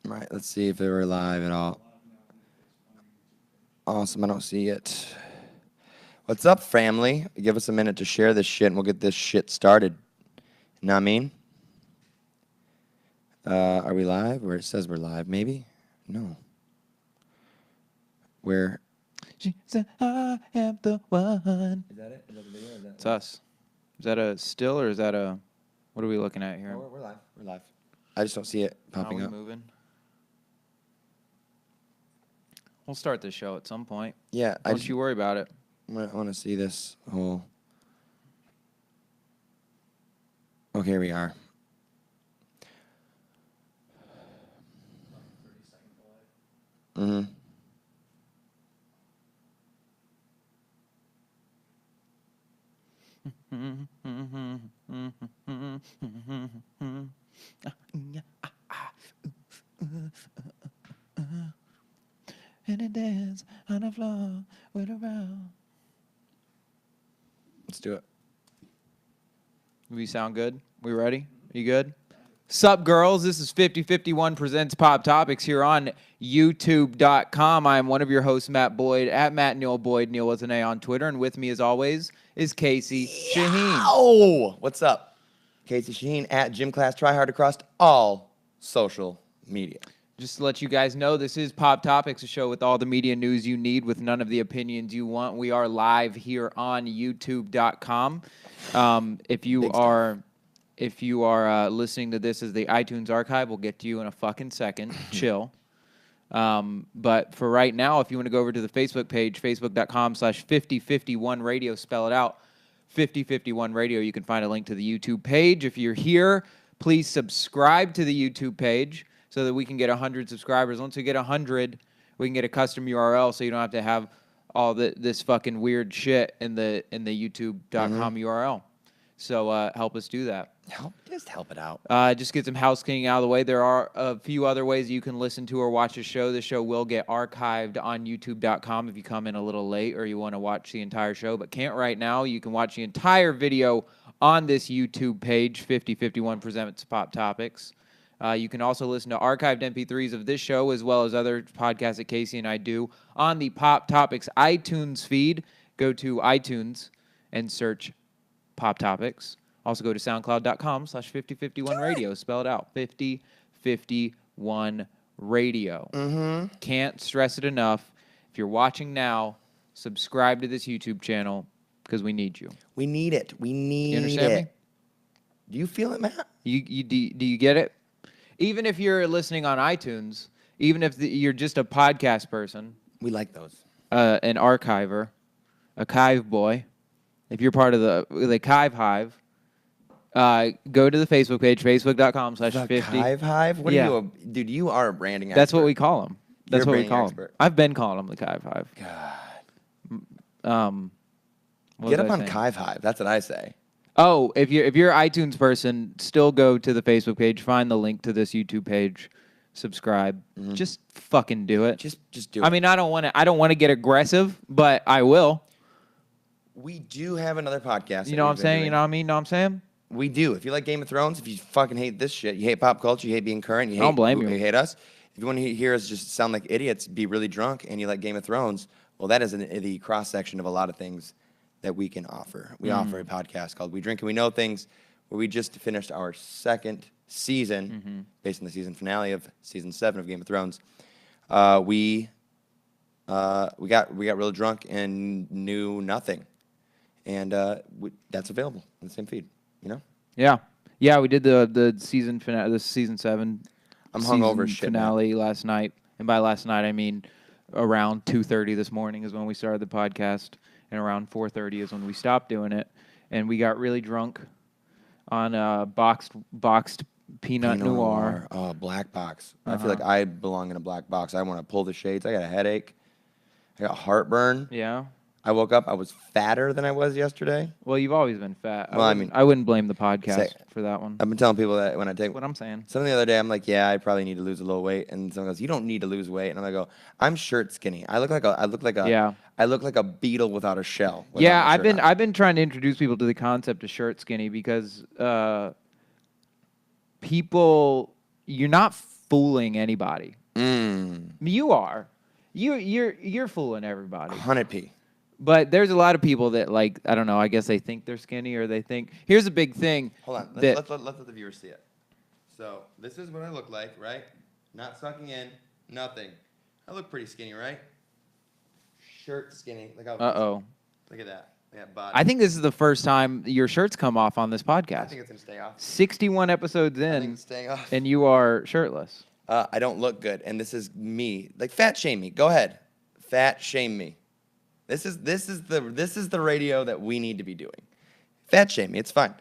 Right, let's see if we're live at all. Awesome, I don't see it. What's up, family? Give us a minute to share this shit, and we'll get this shit started. You know what I mean? Are we live? Where it says we're live, maybe? No. Where? She said, I am the one. Is that it? Is that the video? Or is that It's us. Is that a still or is that a... What are we looking at here? Oh, we're live. We're live. I just don't see it popping up. Moving? We'll start the show at some point. Yeah, Don't you worry about it. I want to see this whole... Oh, here we are. Mm-hmm. And it dance on the floor with around. Let's do it. We sound good? We ready? You good? Sup, girls? This is 5051 Presents Pop Topics here on YouTube.com. I am one of your hosts, Matt Boyd, at Matt Neil Boyd, Neil with an A on Twitter. And with me, as always, is Casey Shaheen. Oh, what's up? Casey Shaheen at Gym Class Try Hard across all social media. Just to let you guys know, this is Pop Topics, a show with all the media news you need with none of the opinions you want. We are live here on YouTube.com. If you are listening to this as the iTunes archive, we'll get to you in a fucking second. Chill. But for right now, if you want to go over to the Facebook page, facebook.com/5051radio, spell it out, 5051 radio, you can find a link to the YouTube page. If you're here, please subscribe to the YouTube page so that we can get 100 subscribers. Once we get 100, we can get a custom URL so you don't have to have all this fucking weird shit in the YouTube.com URL. So help us do that. Just help it out. Just get some house cleaning out of the way. There are a few other ways you can listen to or watch the show. The show will get archived on YouTube.com if you come in a little late or you want to watch the entire show, but can't right now. You can watch the entire video on this YouTube page, 5051 Presents Pop Topics. You can also listen to archived MP3s of this show as well as other podcasts that Casey and I do on the Pop Topics iTunes feed. Go to iTunes and search Pop Topics. Also go to soundcloud.com/5051radio. Spell it out. 5051 radio. Mm-hmm. Can't stress it enough. If you're watching now, subscribe to this YouTube channel because we need you. We need it. We need You understand it. me? Do you feel it, Matt? Do you get it? Even if you're listening on iTunes, even if you're just a podcast person, We like those. an archiver, a Kive boy, if you're part of the Kive Hive, go to the Facebook page, facebook.com/50. The Kive Hive? What Yeah. are you, dude? You are a branding expert. That's what we call them. That's You're a what we branding call expert. them. I've been calling them the Kive Hive. God. What Get was up I on saying? Kive Hive. That's what I say. Oh, if you're an iTunes person, still go to the Facebook page, find the link to this YouTube page, subscribe. Just fucking do it. Just do it. I mean, I don't want to get aggressive, but I will. We do have another podcast. You know what I'm saying? You know what I mean? Know what I'm saying? We do. If you like Game of Thrones, if you fucking hate this shit, you hate pop culture, you hate being current, you hate, I don't blame you. You hate us. If you want to hear us just sound like idiots, be really drunk, and you like Game of Thrones, well, that is the cross-section of a lot of things that we can offer. We offer a podcast called We Drink and We Know Things, where we just finished our second season, based on the season finale of season 7 of Game of Thrones. We got real drunk and knew nothing, and that's available on the same feed. You know? Yeah. We did the season finale, the season 7. I'm hungover as shit, finale last night, and by last night I mean around 2:30 this morning is when we started the podcast, and around 4:30 is when we stopped doing it, and we got really drunk on boxed Pinot Noir. Oh, black box. I feel like I belong in a black box. I want to pull the shades. I got a headache. I got heartburn. Yeah. I woke up. I was fatter than I was yesterday. Well, you've always been fat. Well, I mean, I wouldn't blame the podcast for that one. I've been telling people that when I take That's what I'm saying. something the other day, I'm like, yeah, I probably need to lose a little weight, and someone goes, you don't need to lose weight, and I'm like, I'm shirt skinny. I look like a beetle without a shell. Yeah, I've been trying to introduce people to the concept of shirt skinny because people, you're not fooling anybody. Mm. You are. You're fooling everybody. 100p. But there's a lot of people that, like, I don't know, I guess they think they're skinny, or they think... Here's a big thing. Hold on. That, Let's let the viewers see it. So this is what I look like, right? Not sucking in, nothing. I look pretty skinny, right? Shirt skinny. Look at that. Yeah, body. I think this is the first time your shirt's come off on this podcast. I think it's gonna stay off. 61 episodes I think in, it's staying off. and you are shirtless. I don't look good, and this is me. Like, fat shame me. Go ahead, fat shame me. This is the radio that we need to be doing. Fat shame me. It's fine.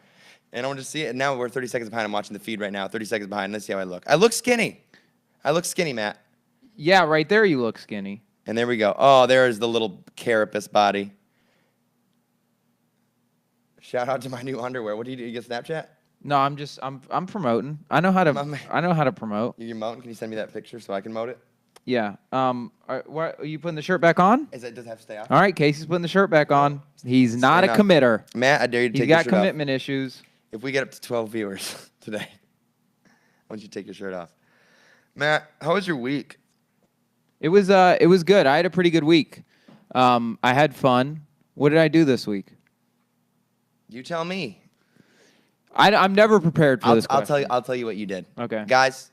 And I want to see it. And now we're 30 seconds behind. I'm watching the feed right now. 30 seconds behind. Let's see how I look. I look skinny. Matt. Yeah, right there you look skinny. And there we go. Oh, there's the little carapace body. Shout out to my new underwear. What do? You get Snapchat? No, I'm promoting. I know how to promote. You're mounting. Can you send me that picture so I can moat it? Yeah. Are you putting the shirt back on? Does it have to stay off? All right, Casey's putting the shirt back on. He's not a committer. Matt, I dare you to He's take your got shirt off. commitment issues. If we get up to 12 viewers today, I want you to take your shirt off. Matt, how was your week? It was good. I had a pretty good week. I had fun. What did I do this week? You tell me. I'm never prepared for this question. I'll tell you what you did. Okay. Guys,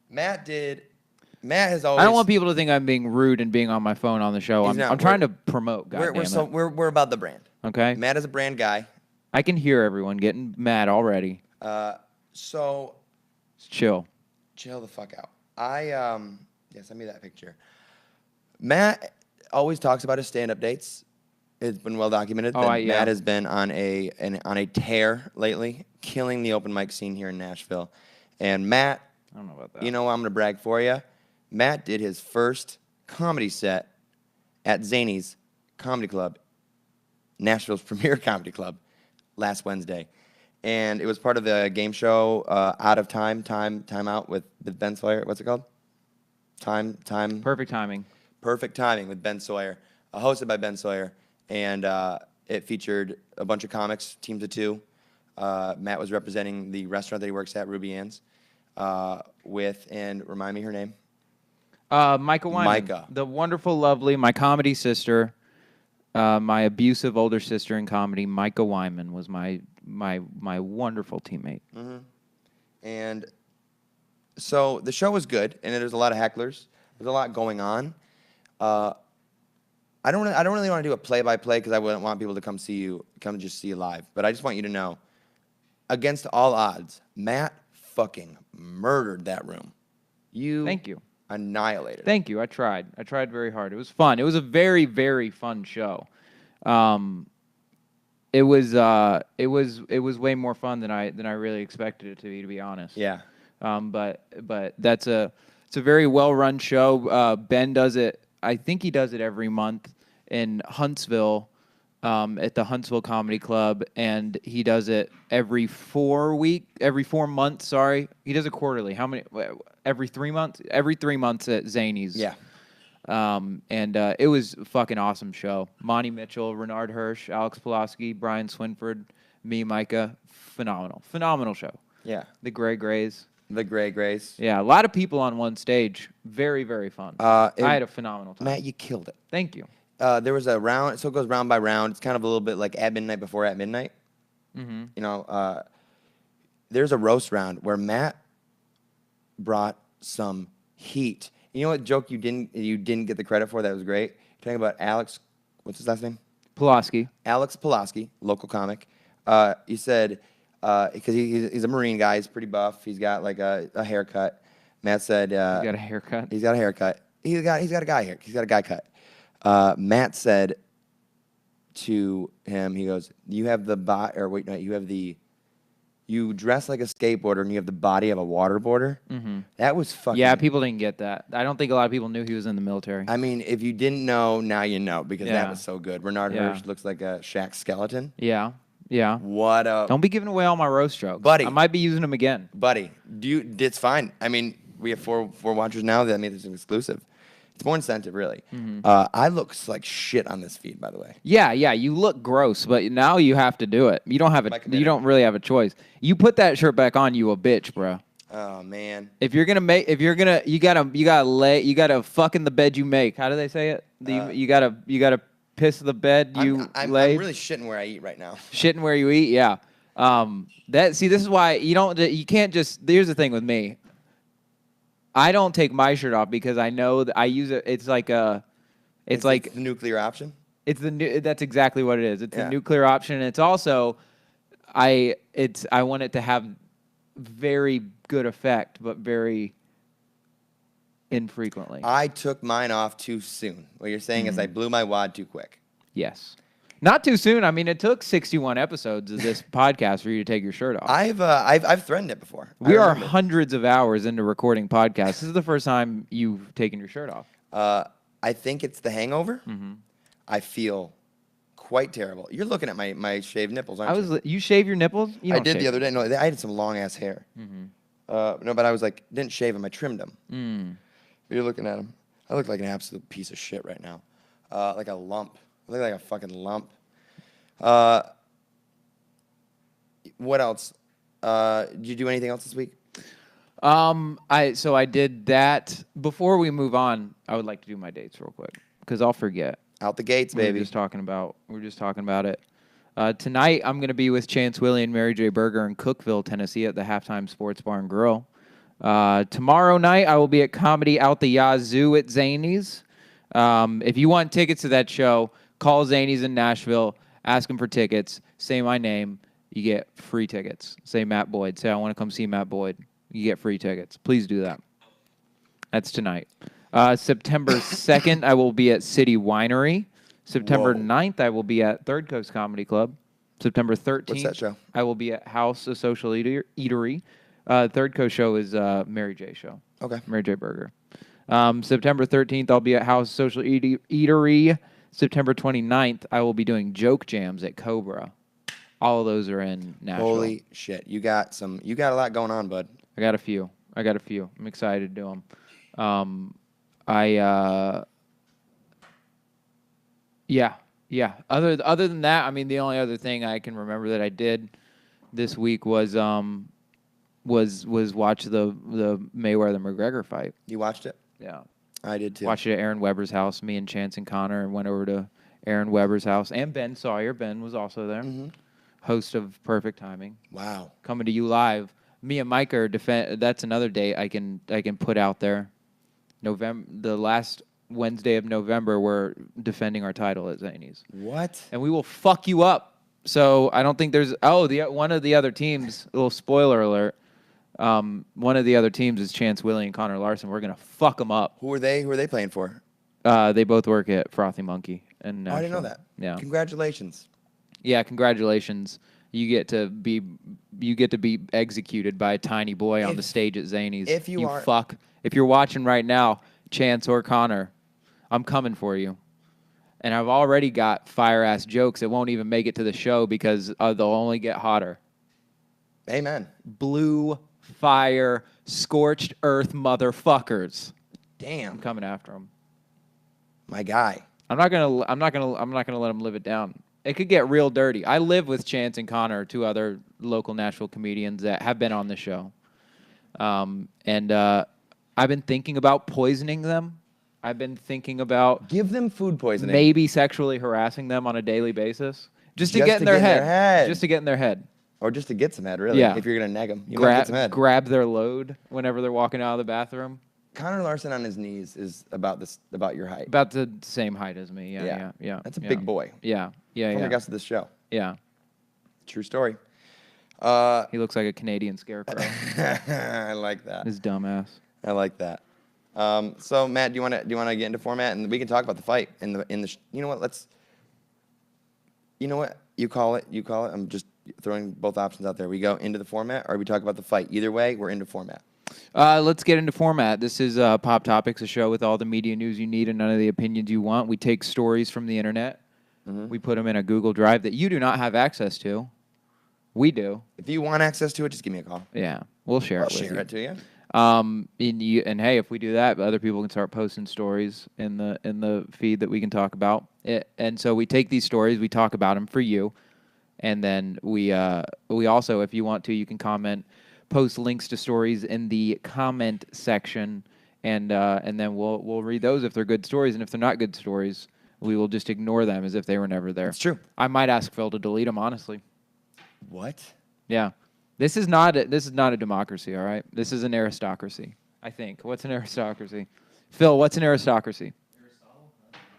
Matt has always... I don't want people to think I'm being rude and being on my phone on the show. I'm trying to promote, we're about the brand. Okay. Matt is a brand guy. I can hear everyone getting mad already. So Just chill. Chill the fuck out. Send me that picture. Matt always talks about his stand-up dates. It's been well documented that Matt has been on a tear lately, killing the open mic scene here in Nashville. And Matt, I don't know about that. you know, I'm gonna brag for you. Matt did his first comedy set at Zany's Comedy Club, Nashville's premier comedy club, last Wednesday, and it was part of the game show Out of Time Out with Ben Sawyer. What's it called? Perfect timing. Perfect Timing with Ben Sawyer, hosted by Ben Sawyer, and it featured a bunch of comics, teams of two. Matt was representing the restaurant that he works at, Ruby Ann's, and remind me her name. Micah Wyman. Micah. The wonderful, lovely, my comedy sister, my abusive older sister in comedy, Micah Wyman, was my wonderful teammate. Mm-hmm. And so the show was good, and there's a lot of hecklers. There's a lot going on. I don't really want to do a play-by-play because I wouldn't want people to come just see you live. But I just want you to know, against all odds, Matt fucking murdered that room. Thank you. Annihilated. Thank you. I tried very hard. It was fun. It was a very, very fun show. It was way more fun than I really expected it to be honest. Yeah. But it's a very well-run show. Ben does it. I think he does it every month in Huntsville, at the Huntsville Comedy Club, and he does it every 4 months. Sorry, he does it quarterly. How many? Every 3 months. Every 3 months at Zany's. Yeah. And it was a fucking awesome show. Monty Mitchell, Renard Hirsch, Alex Pulaski, Brian Swinford, me, Micah. Phenomenal show. Yeah. The Gray Grays. The Gray Grays. Yeah, a lot of people on one stage. Very, very fun. I had a phenomenal time. Matt, you killed it. Thank you. There was a round, so it goes round by round. It's kind of a little bit like at midnight before at midnight. Mm-hmm. You know, there's a roast round where Matt brought some heat. You know what joke you didn't get the credit for that was great? You're talking about Alex, what's his last name? Pulaski. Alex Pulaski, local comic. He said, because he's a Marine guy, he's pretty buff. He's got like a haircut. Matt said, You got a haircut? He's got a haircut. He's got a guy here. He's got a guy cut. Matt said to him, he goes, you have the you dress like a skateboarder and you have the body of a waterboarder. Mm-hmm. That was fucking... Yeah, people didn't get that. I don't think a lot of people knew he was in the military. I mean, if you didn't know, now you know, because that was so good. Renard Hirsch looks like a Shaq skeleton. Yeah. Yeah. What up? Don't be giving away all my roast jokes. Buddy. I might be using them again. Buddy, it's fine. I mean, we have four watchers now. That means it's an exclusive. It's more incentive, really. Mm-hmm. I look like shit on this feed, by the way. Yeah, you look gross, but now you have to do it. You don't really have a choice. You put that shirt back on, you a bitch, bro. Oh man. If you're gonna, you gotta fuck in the bed you make. How do they say it? You gotta piss the bed you I'm lay. really shitting where I eat right now. Shitting where you eat, yeah. This is why you can't just. Here's the thing with me. I don't take my shirt off because I know that I use it. It's like it's like the nuclear option. it's the new. That's exactly what it is. It's Yeah. a nuclear option, and it's also, I want it to have very good effect, but very infrequently. I took mine off too soon. What you're saying is I blew my wad too quick. Yes. Not too soon. I mean, it took 61 episodes of this podcast for you to take your shirt off. I've threatened it before. We are hundreds of hours into recording podcasts. This is the first time you've taken your shirt off. I think it's the hangover. I feel quite terrible. You're looking at my shaved nipples, aren't you? You shave your nipples? You I don't did shave the other day. No, I had some long ass hair. No, but I was like, didn't shave them. I trimmed them. You're looking at them. I look like an absolute piece of shit right now. Like a lump. I look like a fucking lump. What else? Did you do anything else this week? I did that. Before we move on, I would like to do my dates real quick because I'll forget. Out the gates, baby. We're just talking about it. Tonight, I'm going to be with Chance Willie and Mary J. Berger in Cookeville, Tennessee at the Halftime Sports Bar and Grill. Tomorrow night, I will be at Comedy Out the Yazoo at Zany's. If you want tickets to that show, call Zany's in Nashville, ask them for tickets, say my name, you get free tickets. Say Matt Boyd. Say I want to come see Matt Boyd. You get free tickets. Please do that. That's tonight. September 2nd, I will be at City Winery. September 9th, I will be at Third Coast Comedy Club. September 13th, What's that show? I will be at House, a social eatery. Third Coast show is Mary J. show. Okay. Mary J. Berger. September 13th, I'll be at House Social Eatery. September 29th, I will be doing joke jams at Cobra. All of those are in Nashville. Holy shit. You got a lot going on, bud. I got a few. I'm excited to do them. Yeah. Other than that, I mean, the only other thing I can remember that I did this week was watch the Mayweather McGregor fight. You watched it? Yeah. I did too. Watched it at Aaron Weber's house. Me and Chance and Connor went over to Aaron Weber's house, and Ben Sawyer. Ben was also there. Host of Perfect Timing. Wow. Coming to you live. Me and Mike are that's another date I can put out there. The last Wednesday of November, we're defending our title at Zany's. What? And we will fuck you up. So I don't think there's. One of the other teams. A little spoiler alert. One of the other teams is Chance Willie and Connor Larson. We're gonna fuck them up. Who are they? Who are they playing for? They both work at Frothy Monkey. And I didn't know that. Yeah. Congratulations. Yeah, congratulations. You get to be executed by a tiny boy on the stage at Zany's. If you are, fuck. If you're watching right now, Chance or Connor, I'm coming for you. And I've already got fire-ass jokes that won't even make it to the show because they'll only get hotter. Amen. Blue fire, scorched earth motherfuckers. Damn. I'm coming after them. My guy. I'm not gonna let them live it down. It could get real dirty. I live with Chance and Connor, two other local Nashville comedians that have been on the show. And I've been thinking about poisoning them. I've been thinking about give them food poisoning. Maybe sexually harassing them on a daily basis. Just to get in their head. Just to get in their head. Or just to get some head, really. Yeah. If you're going to neg them. You might get some head. Grab their load whenever they're walking out of the bathroom. Connor Larson on his knees is about your height. About the same height as me. Yeah. That's a big boy. Yeah. Former guest of this show. Yeah. True story. He looks like a Canadian scarecrow. I like that. His dumbass. I like that. So Matt, do you want to get into format and we can talk about the fight in the you know what? You call it. I'm just throwing both options out there. We go into the format or we talk about the fight. Either way, we're into format. Let's get into format. This is Pop Topics, a show with all the media news you need and none of the opinions you want. We take stories from the internet. We put them in a Google Drive that you do not have access to. We do. If you want access to it, just give me a call. Yeah, we'll share it with you. I'll share it to you. And hey, if we do that, other people can start posting stories in the feed that we can talk about. And so we take these stories, we talk about them for you, and then we also, if you want to, you can comment post links to stories in the comment section, and then we'll read those if they're good stories, and if they're not good stories, we will just ignore them as if they were never there. It's true. I might ask Phil to delete them, honestly. What? Yeah. This is not a democracy, all right? This is an aristocracy, I think. What's an aristocracy? Phil, what's an aristocracy?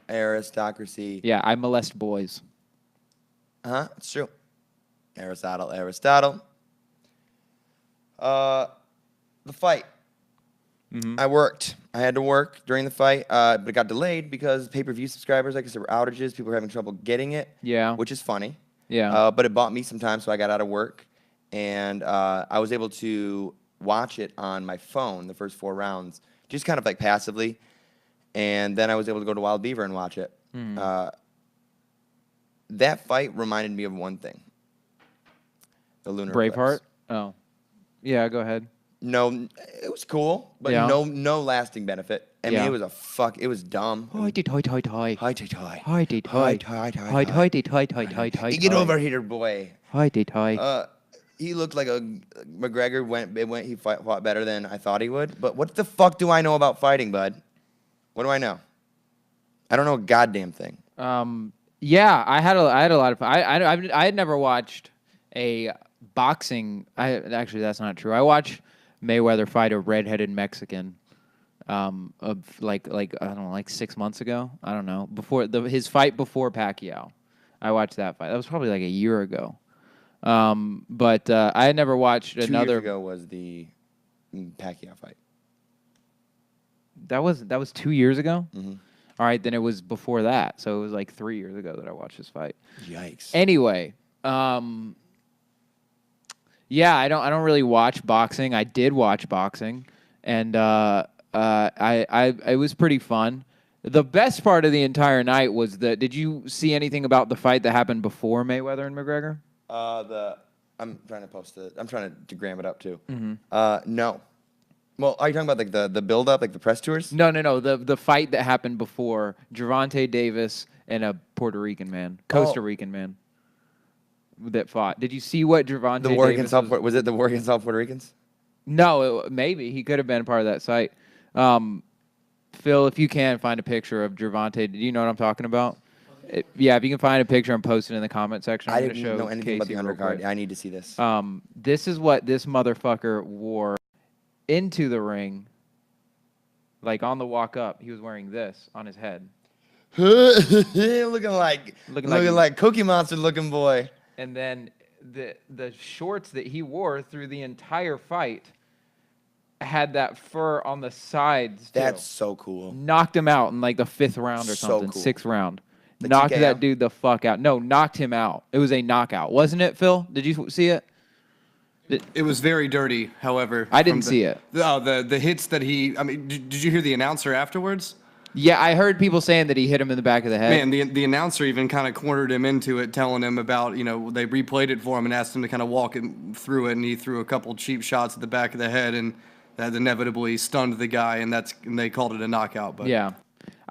Aristocracy. Yeah, I molest boys. It's true. Aristotle. The fight. Mm-hmm. I worked. I had to work during the fight, but it got delayed because pay-per-view subscribers, I guess there were outages. People were having trouble getting it. Yeah. Which is funny. Yeah. But it bought me some time, so I got out of work. And I was able to watch it on my phone, the first 4 rounds, just kind of like passively. And then I was able to go to Wild Beaver and watch it. That fight reminded me of one thing. The lunar Braveheart? eclipse. Oh. Yeah, go ahead. No, it was cool, but Yeah. no lasting benefit. I mean, Yeah. it was it was dumb. Hi. Get over here, boy. He looked like a McGregor he fought better than I thought he would. But what the fuck do I know about fighting, bud? What do I know? I don't know a goddamn thing. Yeah, I had a lot of I had never watched a boxing. Actually, that's not true. I watched Mayweather fight a redheaded Mexican. Of like I don't know, like 6 months ago. I don't know, before his fight before Pacquiao. I watched that fight. That was probably like a year ago. But I had never watched 2 another. years ago was the Pacquiao fight. That was 2 years ago. Mm-hmm. All right, then it was before that, so it was like 3 years ago that I watched this fight. Yikes. Anyway, yeah, I don't really watch boxing. I did watch boxing, and it was pretty fun. The best part of the entire night was did you see anything about the fight that happened before Mayweather and McGregor? I'm trying to post it. I'm trying to gram it up too. Mm-hmm. No. Well, are you talking about like the build up, like the press tours? No. The fight that happened before Gervonta Davis and a Puerto Rican man, Costa Rican man, that fought. Did you see what Gervonta The war Davis against was it the war against all Puerto Ricans? No, maybe he could have been part of that site. Phil, if you can find a picture of Gervonta, do you know what I'm talking about? Yeah, if you can find a picture and post it in the comment section. I didn't know anything about the Casey real undercard. quick. I need to see this. This is what this motherfucker wore into the ring. Like on the walk up, he was wearing this on his head. looking like Cookie Monster looking boy. And then the shorts that he wore through the entire fight had that fur on the sides. That's so cool. Knocked him out in like the 5th round or something, cool. 6th round. The knocked TKO? that dude the fuck out. No, knocked him out. It was a knockout, wasn't it, Phil? Did you see it? It was very dirty, however. I didn't see it. The hits that I mean, did you hear the announcer afterwards? Yeah, I heard people saying that he hit him in the back of the head. Man, the announcer even kind of cornered him into it, telling him about, they replayed it for him and asked him to kind of walk him through it, and he threw a couple cheap shots at the back of the head, and that inevitably stunned the guy, and they called it a knockout. But yeah.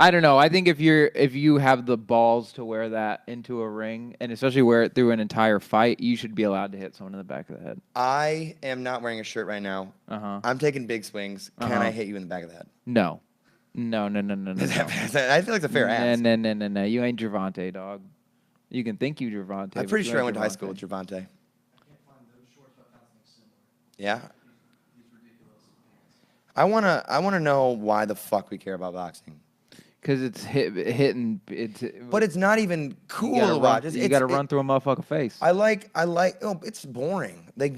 I don't know. I think if you have the balls to wear that into a ring, and especially wear it through an entire fight, you should be allowed to hit someone in the back of the head. I am not wearing a shirt right now. I'm taking big swings. Can I hit you in the back of the head? No. No. I feel like it's a fair ask. No. You ain't Gervonta, dog. You can think you Gervonta. I'm pretty sure I went to high school with Gervonta. Yeah. I wanna know why the fuck we care about boxing. Because it's hitting. But it's not even cool to watch. You got to run through a motherfucking face. I like. Oh, it's boring. They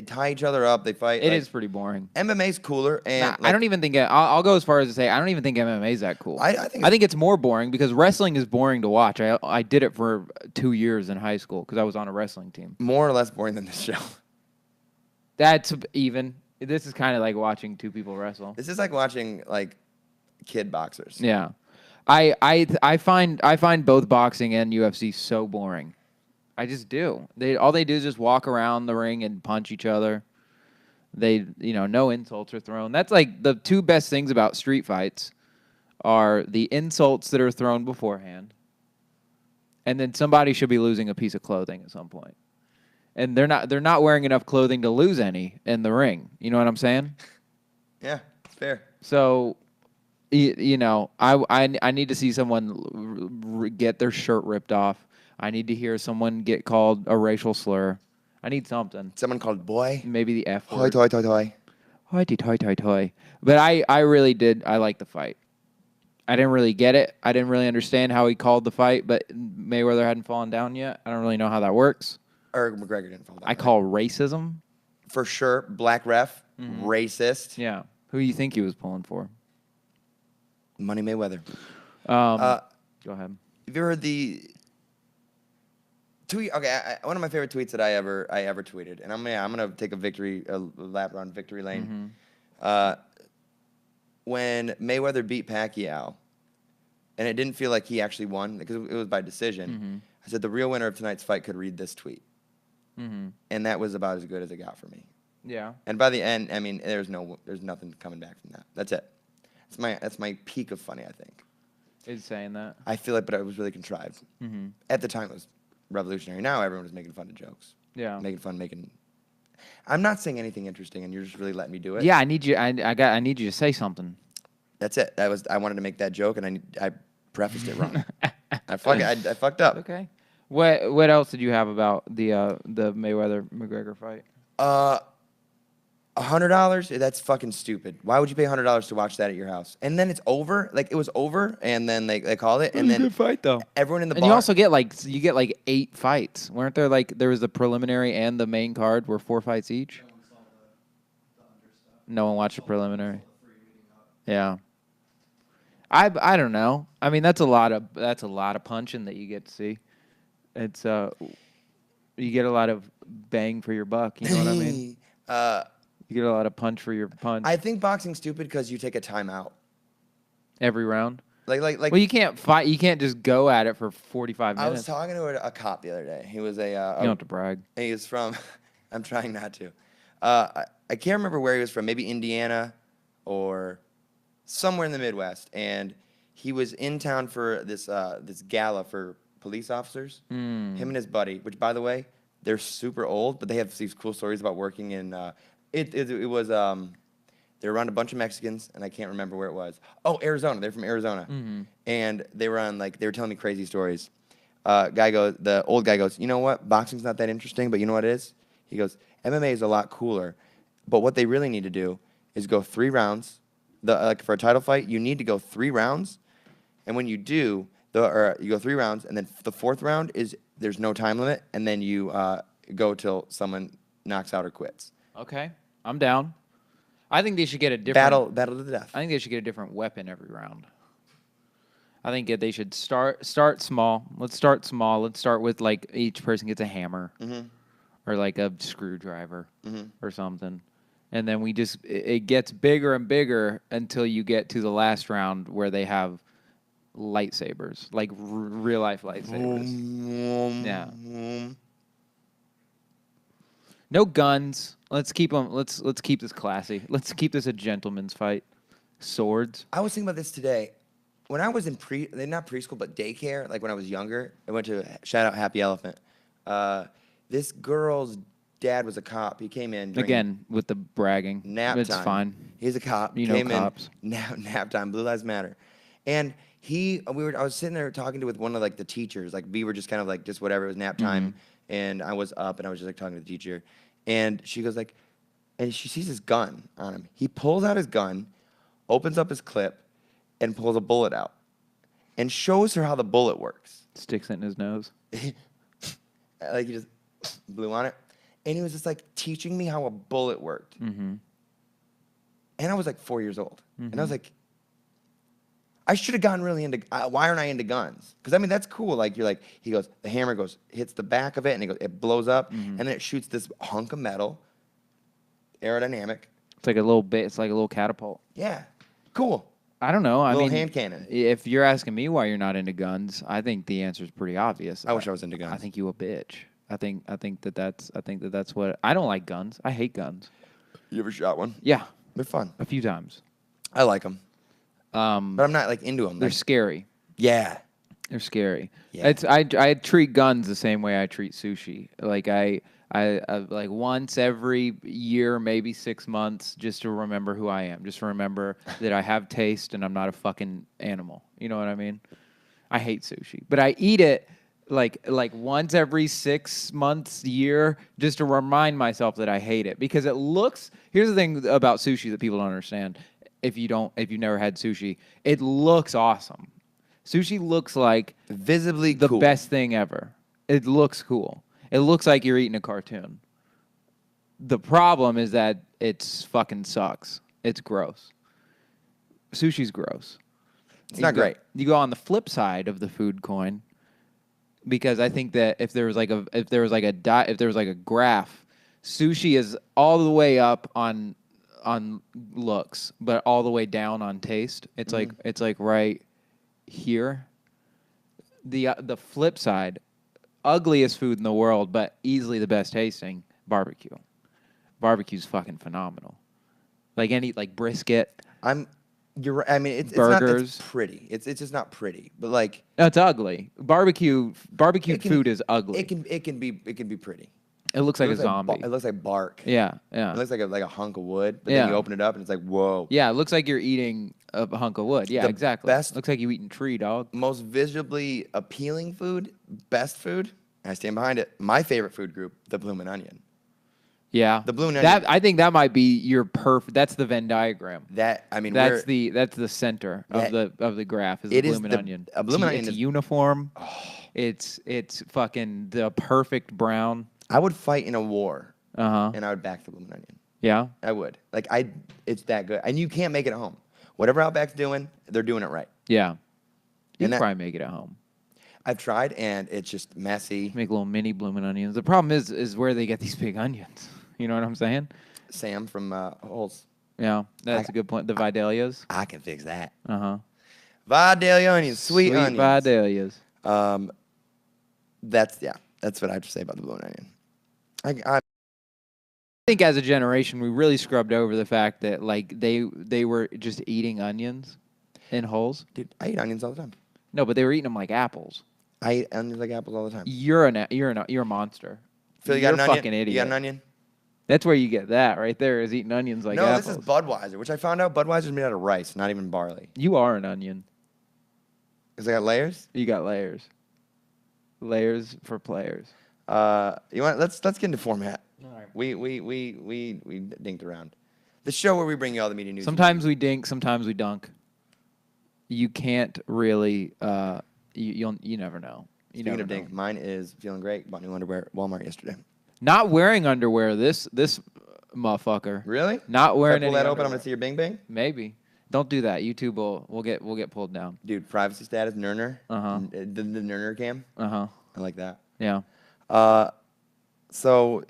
tie each other up. They fight. It is pretty boring. MMA's cooler, and I don't even think. I'll go as far as to say I don't even think MMA's that cool. I think it's more boring because wrestling is boring to watch. I did it for 2 years in high school because I was on a wrestling team. More or less boring than this show. That's even. This is kind of like watching two people wrestle. This is like watching like kid boxers. Yeah. I find both boxing and UFC so boring. I just do. All they do is just walk around the ring and punch each other. No insults are thrown. That's like the two best things about street fights are the insults that are thrown beforehand, and then somebody should be losing a piece of clothing at some point. and they're not wearing enough clothing to lose any in the ring. You know what I'm saying? Yeah, it's fair. So, you know, I need to see someone get their shirt ripped off. I need to hear someone get called a racial slur. I need something. Someone called boy. Maybe the F Toy, word. toy, toy, toy. Hoity toy toy toy. But I really did. I liked the fight. I didn't really get it. I didn't really understand how he called the fight, but Mayweather hadn't fallen down yet. I don't really know how that works. Or McGregor didn't fall down. I call racism. For sure, black ref, racist. Yeah. Who do you think he was pulling for? Money Mayweather. Go ahead. Have you heard the tweet? Okay, one of my favorite tweets that I ever tweeted, and I'm gonna take a lap around victory lane. When Mayweather beat Pacquiao, and it didn't feel like he actually won because it was by decision. I said the real winner of tonight's fight could read this tweet, and that was about as good as it got for me. Yeah. And by the end, I mean there's nothing coming back from that. That's it. That's my peak of funny, I think. Is saying that. I feel like, but it was really contrived. At the time, it was revolutionary. Now everyone is making fun of jokes. Yeah. I'm not saying anything interesting, and you're just really letting me do it. Yeah, I need you. I need you to say something. That's it. I wanted to make that joke, and I prefaced it wrong. I fucked up. Okay. What else did you have about the Mayweather McGregor fight? $100? That's fucking stupid. Why would you pay $100 to watch that at your house? And then it's over. Like it was over, and then they called it, and then good fight though. Everyone in the bar. And you also get like 8 fights. Weren't there there was the preliminary and the main card were 4 fights each? No one watched the preliminary. Yeah. I don't know. I mean that's a lot of punching that you get to see. It's you get a lot of bang for your buck. You know what I mean? You get a lot of punch for your punch. I think boxing's stupid because you take a timeout Every round. Like. Well, you can't fight. You can't just go at it for 45 minutes. I was talking to a cop the other day. He was you don't have to brag. He was from. I'm trying not to. I can't remember where he was from. Maybe Indiana, or somewhere in the Midwest. And he was in town for this gala for police officers. Him and his buddy, which by the way, they're super old, but they have these cool stories about working in. It was they were around a bunch of Mexicans, and I can't remember where it was. Oh, Arizona. They're from Arizona, and they were telling me crazy stories. The old guy goes, you know what? Boxing's not that interesting, but you know what it is? He goes, MMA is a lot cooler, but what they really need to do is go 3 rounds. Like for a title fight, you need to go 3 rounds, and when you do, you go 3 rounds, and then the 4th round there's no time limit, and then you go till someone knocks out or quits. Okay, I'm down. I think they should get a different battle to the death. I think they should get a different weapon every round. I think they should start small. Let's start small. Let's start with like each person gets a hammer or like a screwdriver or something, and then it gets bigger and bigger until you get to the last round where they have lightsabers, like real life lightsabers. Yeah. No guns. Let's keep them. Let's keep this classy. Let's keep this a gentleman's fight. Swords. I was thinking about this today. When I was in not preschool, but daycare, like when I was younger, I went to shout out Happy Elephant. This girl's dad was a cop. He came in Again with the bragging. Nap it's time. Fine. He's a cop. You came know cops. In, nap time. Blue Lives Matter. And I was sitting there talking with one of like the teachers. Like we were just kind of like just whatever. It was nap time, and I was up and I was just like talking to the teacher, and she goes like, and she sees his gun on him. He pulls out his gun, opens up his clip, and pulls a bullet out, and shows her how the bullet works. Sticks it in his nose. Like he just blew on it, and he was just like teaching me how a bullet worked. And I was like 4 years old, and I was like, I should have gotten really into. Why aren't I into guns? Because I mean that's cool. Like he goes, the hammer hits the back of it, and it blows up, and then it shoots this hunk of metal. Aerodynamic. It's like a little bit. It's like a little catapult. Yeah, cool. I don't know. I Little mean, hand cannon. If you're asking me why you're not into guns, I think the answer is pretty obvious. I wish I was into guns. I think you a bitch. I think that's what. I don't like guns. I hate guns. You ever shot one? Yeah, They're fun. a few times. I like them, but I'm not like into them. They're scary. Yeah. They're scary. Yeah. I treat guns the same way I treat sushi. Like I like once every year, maybe 6 months, just to remember who I am. Just to remember that I have taste and I'm not a fucking animal. You know what I mean? I hate sushi, but I eat it like once every 6 months, year, just to remind myself that I hate it because it looks. Here's the thing about sushi that people don't understand. If you've never had sushi, it looks awesome. Sushi looks like Visibly the cool. best thing ever. It looks cool. It looks like you're eating a cartoon. The problem is that it's fucking sucks. It's gross. Sushi's gross. It's not great. You go on the flip side of the food coin, because I think that if there was like a graph, sushi is all the way up on looks, but all the way down on taste. It's like right here. The flip side, ugliest food in the world, but easily the best tasting, barbecue. Barbecue's fucking phenomenal. Like brisket. You're right. I mean, it's not. Burgers. It's pretty. It's just not pretty. But like, No, it's ugly. Barbecue food is ugly. it can be pretty. It looks like It a looks zombie. It looks like bark. Yeah. It looks like a hunk of wood. But then Yeah. you open it up and it's like, whoa. Yeah, it looks like you're eating a hunk of wood. Yeah, The exactly. best- Looks like you eating tree, dog. Most visibly appealing food, best food. And I stand behind it. My favorite food group, the bloomin' onion. Yeah. The blue onion. I think that might be your perfect. That's the Venn diagram. That's the center of the graph is it the is bloomin' the- onion. a bloomin' It's onion is- uniform. It's fucking the perfect brown. I would fight in a war, Uh-huh. and I would back the bloomin' onion. Yeah. I would. It's that good, and you can't make it at home. Whatever Outback's doing, they're doing it right. Yeah. You And can that- probably make it at home. I've tried, and it's just messy. Make little mini bloomin' onions. The problem is where they get these big onions. You know what I'm saying? Sam from Holes, Yeah, that's a good point. The Vidalias. I can fix that. Uh-huh. Vidalia onions, sweet onions. Vidalias. That's what I have to say about the bloomin' onion. I I think as a generation, we really scrubbed over the fact that like they were just eating onions in holes. dude, I eat onions all the time. No, but they were eating them like apples. I eat onions like apples all the time. You're a monster. Phil, you You're got an a onion? fucking idiot. You got an onion? That's where you get that right there is eating onions like No, apples. this is Budweiser, which I found out Budweiser's made out of rice, not even barley. You are an onion. Because I got layers. You got layers. Layers for players. You want? Let's get into format. All right. We dinked around. The show where we bring you all the media news. Sometimes we dink, sometimes we dunk. You can't really. You never know. You Speaking never of know. dink, mine is feeling great. Bought new underwear at Walmart yesterday. Not wearing underwear. This motherfucker. Really? Not wearing If I pull any that open, I'm underwear. gonna see your bing bang. Maybe. Don't do that. YouTube will get pulled down. Dude, privacy status, Nerner. Uh-huh. The Nerner cam. Uh-huh. I like that. Yeah. So,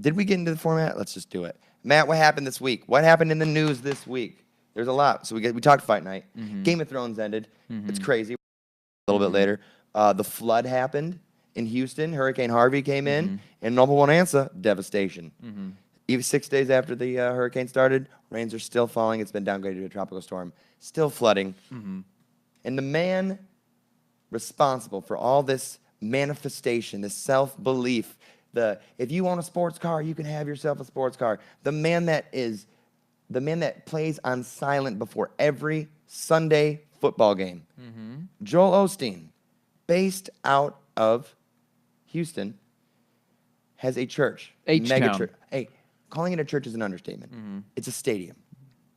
did we get into the format? Let's just do it. Matt, what happened this week? What happened in the news this week? There's a lot. So we talked Fight Night. Mm-hmm. Game of Thrones ended. It's crazy. A little bit later, the flood happened in Houston. Hurricane Harvey came in, and Nova Bonanza, devastation. Even 6 days after the hurricane started, rains are still falling. It's been downgraded to a tropical storm. Still flooding. And the man responsible for all this manifestation, this self-belief, if you want a sports car, you can have yourself a sports car. The man that plays on silent before every Sunday football game. Joel Osteen, based out of Houston, has a church. H-Town. Mega church. Hey, calling it a church is an understatement. It's a stadium.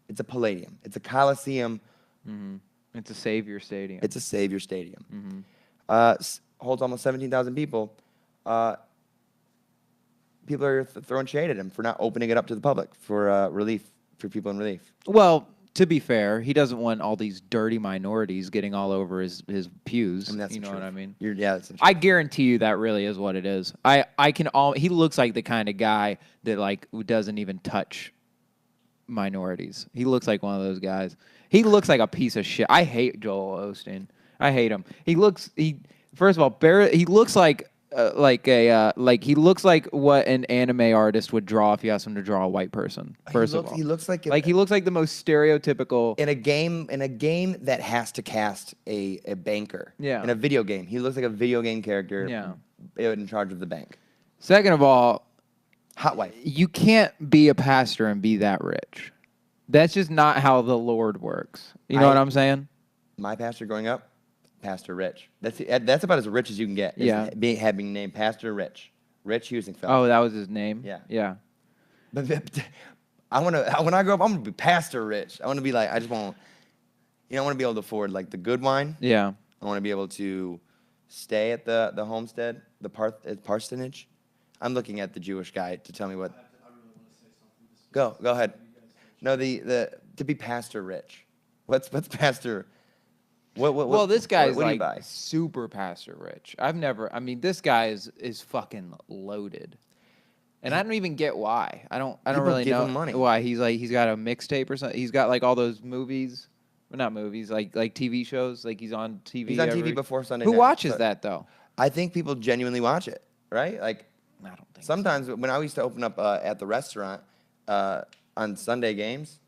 It's a palladium. It's a coliseum. It's a Savior Stadium. It's a Savior Stadium. Holds almost 17,000 people. People are throwing shade at him for not opening it up to the public for relief, for people in relief. Well, to be fair, he doesn't want all these dirty minorities getting all over his pews. I mean, that's you the know truth. what I mean? That's the truth. I guarantee you that really is what it is. He looks like the kind of guy that like doesn't even touch minorities. He looks like one of those guys. He looks like a piece of shit. I hate Joel Osteen. I hate him. First of all, he looks like like he looks like what an anime artist would draw if you asked him to draw a white person. First of all, he looks like he looks like the most stereotypical. in a game that has to cast a banker. Yeah. In a video game, he looks like a video game character. Yeah. In charge of the bank. Second of all, Hot wife. you can't be a pastor and be that rich. That's just not how the Lord works. You know what I'm saying? My pastor growing up, Pastor Rich. That's about as rich as you can get. is Yeah. Having named Pastor Rich. Rich Husingfeld. Oh, that was his name. Yeah. Yeah. But when I grow up, I'm gonna be Pastor Rich. I want to be like, I want to be able to afford like the good wine. Yeah. I want to be able to stay at the homestead, the parsonage. I'm looking at the Jewish guy to tell me what. Go ahead. No, to be Pastor Rich. What's Pastor? Well, this guy's what do you like buy? super pastor rich. I mean, this guy is fucking loaded. And I don't even get why. I don't People really give know him money. why. He's got a mixtape or something. He's got like all those movies. Well, not movies, like TV shows. Like he's on TV. He's on TV before Sunday Who night. watches So that though? I think people genuinely watch it, right? Like I don't think sometimes when I used to open up at the restaurant on Sunday games,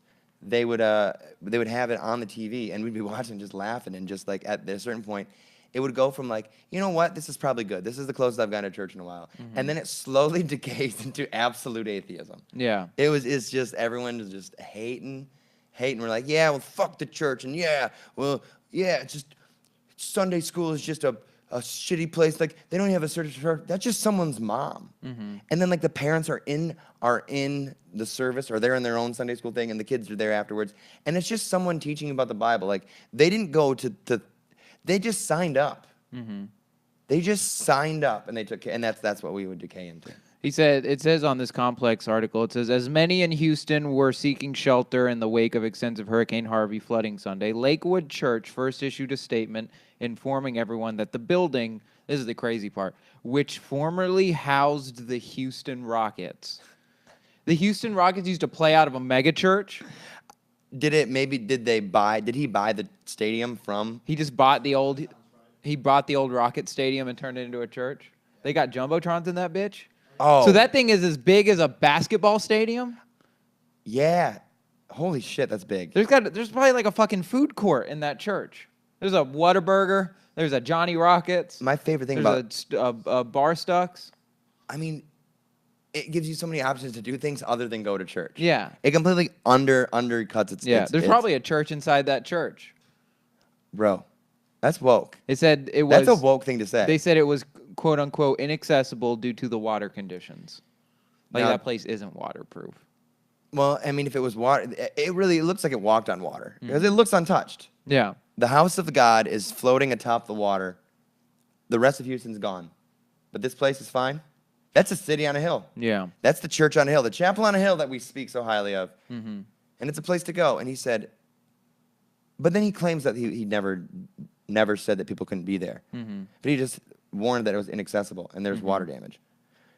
they would have it on the TV and we'd be watching, just laughing, and just like at a certain point, it would go from like, you know what, this is probably good. This is the closest I've gone to church in a while, and then it slowly decays into absolute atheism. Yeah. It's just everyone is just hating. We're like, yeah, well, fuck the church, and yeah, it's just Sunday school is just a shitty place. Like they don't even have a church. That's just someone's mom. And then like the parents are in the service, or they're in their own Sunday school thing, and the kids are there afterwards. And it's just someone teaching about the Bible. Like they didn't go to they just signed up. They just signed up, and they took, and that's what we would decay into. He said, it says on this complex article, it says, as many in Houston were seeking shelter in the wake of extensive Hurricane Harvey flooding Sunday, Lakewood Church first issued a statement informing everyone that the building, this is the crazy part, which formerly housed the Houston Rockets. The Houston Rockets used to play out of a mega church. Did he buy the stadium from? He just bought the old Rocket Stadium and turned it into a church. They got jumbotrons in that bitch. Oh. So that thing is as big as a basketball stadium? Yeah. Holy shit, that's big. There's probably like a fucking food court in that church. There's a Whataburger. There's a Johnny Rockets. My favorite thing there's a Bar Stucks. I mean, it gives you so many options to do things other than go to church. Yeah. It completely undercuts its. Yeah. There's probably a church inside that church. Bro, that's woke. It said it was. That's a woke thing to say. They said it was quote unquote inaccessible due to the water conditions. Like Now- that place isn't waterproof. Well, I mean, if it was water, it looks like it walked on water because it looks untouched. Yeah. The house of God is floating atop the water. The rest of Houston's gone, but this place is fine. That's a city on a hill. Yeah. That's the church on a hill, the chapel on a hill that we speak so highly of. And it's a place to go. And he said, but then he claims that he never said that people couldn't be there. But he just warned that it was inaccessible and there's water damage.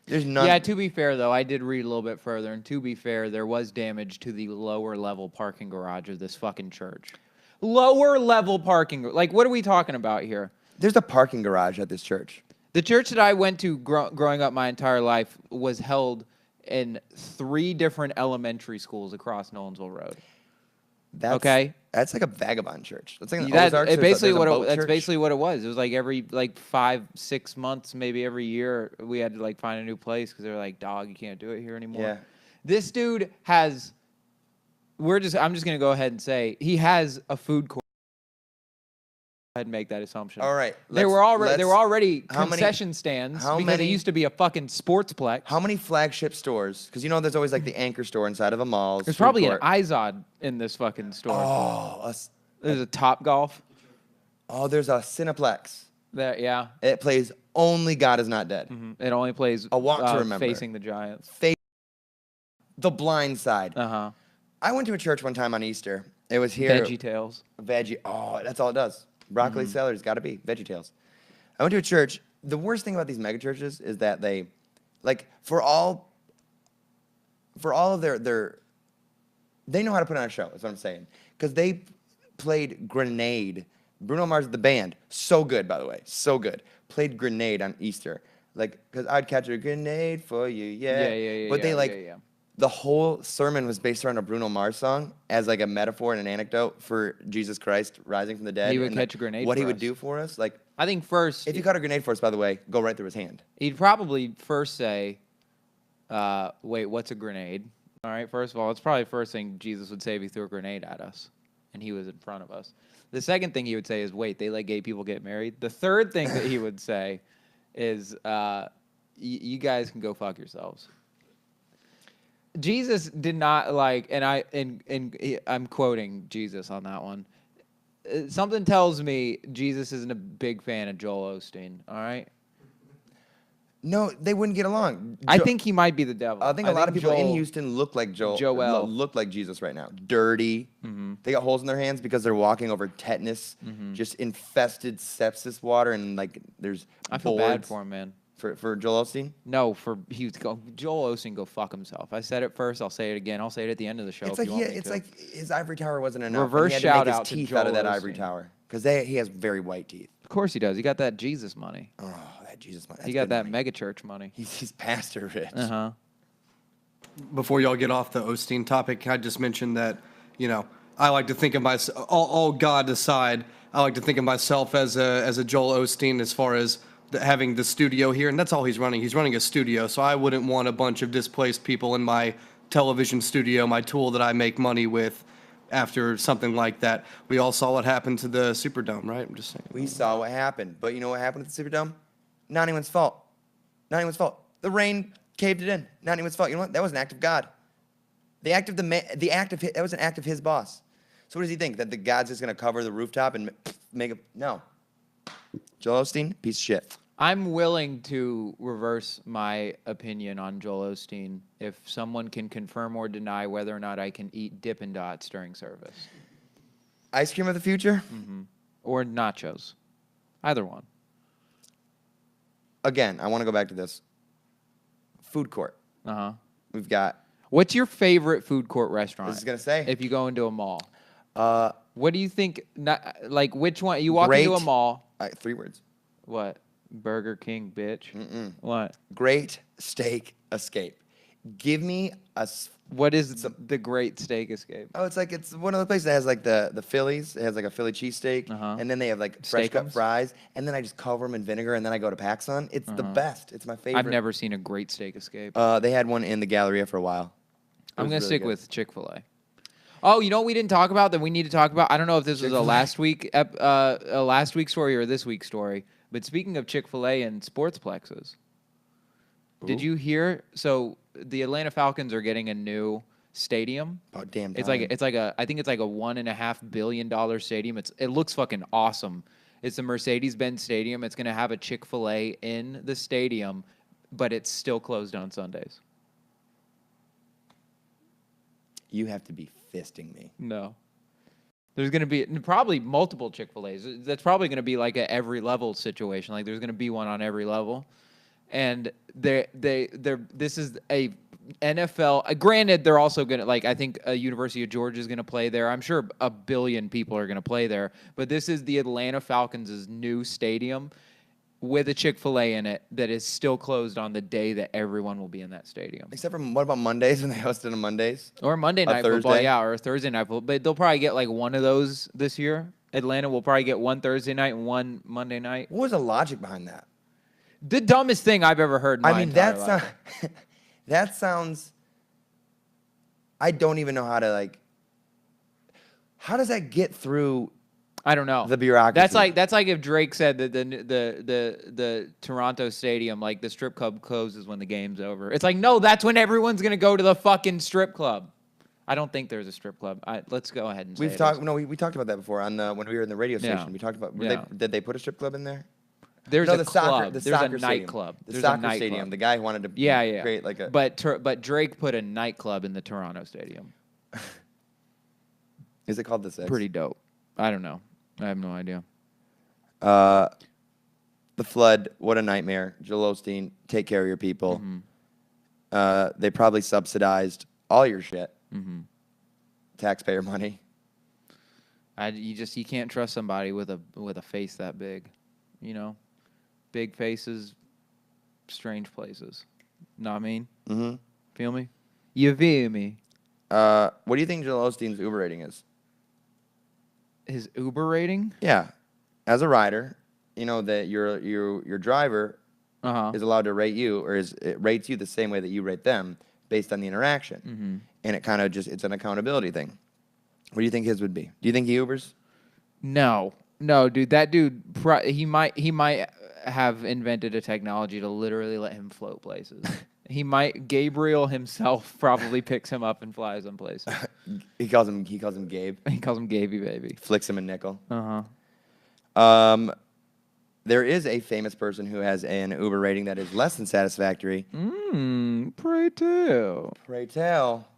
There's none. Yeah, to be fair, though, I did read a little bit further, and to be fair, there was damage to the lower level parking garage of this fucking church. Lower level parking. Like, what are we talking about here? There's a parking garage at this church. The church that I went to growing up my entire life was held in 3 different elementary schools across Nolensville Road. That's, Okay. That's like a vagabond church. That's like an That's Ozarks. basically there's a boat that's church. basically what it was. It was like every 5-6 months, maybe every year, we had to like find a new place because they were like, "Dog, you can't do it here anymore." Yeah. This dude has. I'm just gonna go ahead and say he has a food court. Go ahead and make that assumption. All right. There were already how many- concession stands how because it many- used to be a fucking sportsplex. How many flagship stores? Because you know there's always like the anchor store inside of a mall. There's probably an Izod in this fucking store. Oh, There's a Top Golf. there's a Cineplex. There, yeah. It plays Only God Is Not Dead. It only plays A Walk to Remember. facing the Giants. The Blind Side. Uh-huh. I went to a church one time on Easter. It was here. Veggie Tales. Veggie. Oh, that's all it does. Broccoli, celery's got to be Veggie Tales. I went to a church. The worst thing about these mega churches is that they, like, for all of their, they know how to put on a show. Is what I'm saying. Because they played Grenade. Bruno Mars, the band, so good, by the way, so good. Played Grenade on Easter. like, because I'd catch a grenade for you, yeah. Yeah. But they like, yeah. the whole sermon was based around a Bruno Mars song as like a metaphor and an anecdote for Jesus Christ rising from the dead. He would and catch a grenade What for he would us. do for us. Like, I think first, if you caught a grenade for us, by the way, go right through his hand. he'd probably first say, wait, what's a grenade? All right, first of all, it's probably the first thing Jesus would say if he threw a grenade at us and he was in front of us. The second thing he would say is, wait, they let gay people get married? The third thing that he would say is, you guys can go fuck yourselves. Jesus did not like, I'm quoting Jesus on that one. Something tells me Jesus isn't a big fan of Joel Osteen, all right? No, they wouldn't get along. I think he might be the devil. I think a lot of people in Joel- Houston look like Joel. look like Jesus right now. Dirty. They got holes in their hands because they're walking over tetanus, just infested sepsis water, and like there's I feel bad boards for him, man. for Joel Osteen. No, Joel Osteen go fuck himself. I said it first. I'll say it again. I'll say it at the end of the show. It's if like you want me it's to. like his ivory tower wasn't enough. and Reverse he had shout to make out his to teeth Joel out of that ivory Osteen. tower because he has very white teeth. Of course he does. He got that Jesus money. Oh, that Jesus money. He got that mega church money. He's pastor rich. Uh huh. Before y'all get off the Osteen topic, I just mentioned that, I like to think of myself, all God aside, I like to think of myself as a Joel Osteen as far as having the studio here, and that's all he's running. He's running a studio, so I wouldn't want a bunch of displaced people in my television studio, my tool that I make money with, after something like that. We all saw what happened to the Superdome, right? I'm just saying. We saw what happened, but you know what happened at the Superdome? Not anyone's fault. Not anyone's fault. The rain caved it in. Not anyone's fault. You know what? That was an act of God. That was an act of his boss. So what does he think? That the God's just gonna cover the rooftop and make it? No. Joel Osteen, piece of shit. I'm willing to reverse my opinion on Joel Osteen if someone can confirm or deny whether or not I can eat Dippin' Dots during service. Ice cream of the future? Or nachos. Either one. Again, I want to go back to this. Food court. Uh-huh. We've got. What's your favorite food court restaurant? I was gonna say. If you go into a mall. What do you think, like which one? You walk Great. into a mall. 3 words. What? Burger King, bitch. What? Great steak escape. Give me What is the Great Steak Escape? Oh, it's one of the places that has like the Phillies. It has like a Philly cheesesteak, and then they have like fresh cut Steakums? fries, and then I just cover them in vinegar, and then I go to PacSun. It's the best. It's my favorite. I've never seen a Great Steak Escape. They had one in the Galleria for a while. I'm was gonna really stick good. with Chick-fil-A. Oh, you know what we didn't talk about that we need to talk about? I don't know if this was a last week story or this week's story. But speaking of Chick-fil-A and sportsplexes, did you hear? So the Atlanta Falcons are getting a new stadium. Oh damn! I think it's like a $1.5 billion stadium. It looks fucking awesome. It's the Mercedes-Benz Stadium. It's gonna have a Chick-fil-A in the stadium, but it's still closed on Sundays. You have to be fisting me. No. There's going to be probably multiple Chick-fil-A's. That's probably going to be like a every level situation. Like there's going to be one on every level. And this is a NFL. Granted, they're also going to, like, I think University of Georgia is going to play there. I'm sure a billion people are going to play there. But this is the Atlanta Falcons' new stadium with a Chick-fil-A in it that is still closed on the day that everyone will be in that stadium. Except for what about Mondays when they hosted on Mondays? Or Monday night football, Thursday? yeah, or Thursday night football. But they'll probably get like one of those this year. Atlanta will probably get one Thursday night and one Monday night. What was the logic behind that? The dumbest thing I've ever heard in my entire life. That sounds. I don't even know how to like. How does that get through? I don't know. The bureaucracy. That's like if Drake said that the Toronto stadium, like the strip club closes when the game's over. It's like, no, that's when everyone's gonna go to the fucking strip club. I don't think there's a strip club. Let's go ahead and say We've talked. No, we talked about that before on when we were in the radio station. Yeah. We talked about. Yeah. Did they put a strip club in there? There's No, a the club. soccer. The There's soccer a stadium. nightclub. The There's soccer a nightclub. stadium. The guy who wanted to Yeah. create like a. But Drake put a nightclub in the Toronto stadium. Is it called the Six? Pretty dope. I don't know. I have no idea. The flood. What a nightmare. Joel Osteen, take care of your people. They probably subsidized all your shit. Taxpayer money. You can't trust somebody with a face that big, you know, big faces, strange places. Know what I mean? Mm-hmm. Feel me? You feel me? What do you think Joel Osteen's Uber rating is? His Uber rating? Yeah, as a rider, you know that your driver Uh-huh. is allowed to rate you, or it rates you the same way that you rate them based on the interaction, and it kind of it's an accountability thing. What do you think his would be? Do you think he Ubers? No, dude. That dude, he might have invented a technology to literally let him float places. Gabriel himself probably picks him up and flies him places. He calls him Gabe. He calls him Gaby baby. Flicks him a nickel. Uh-huh. There is a famous person who has an Uber rating that is less than satisfactory. Pray tell. Pray tell.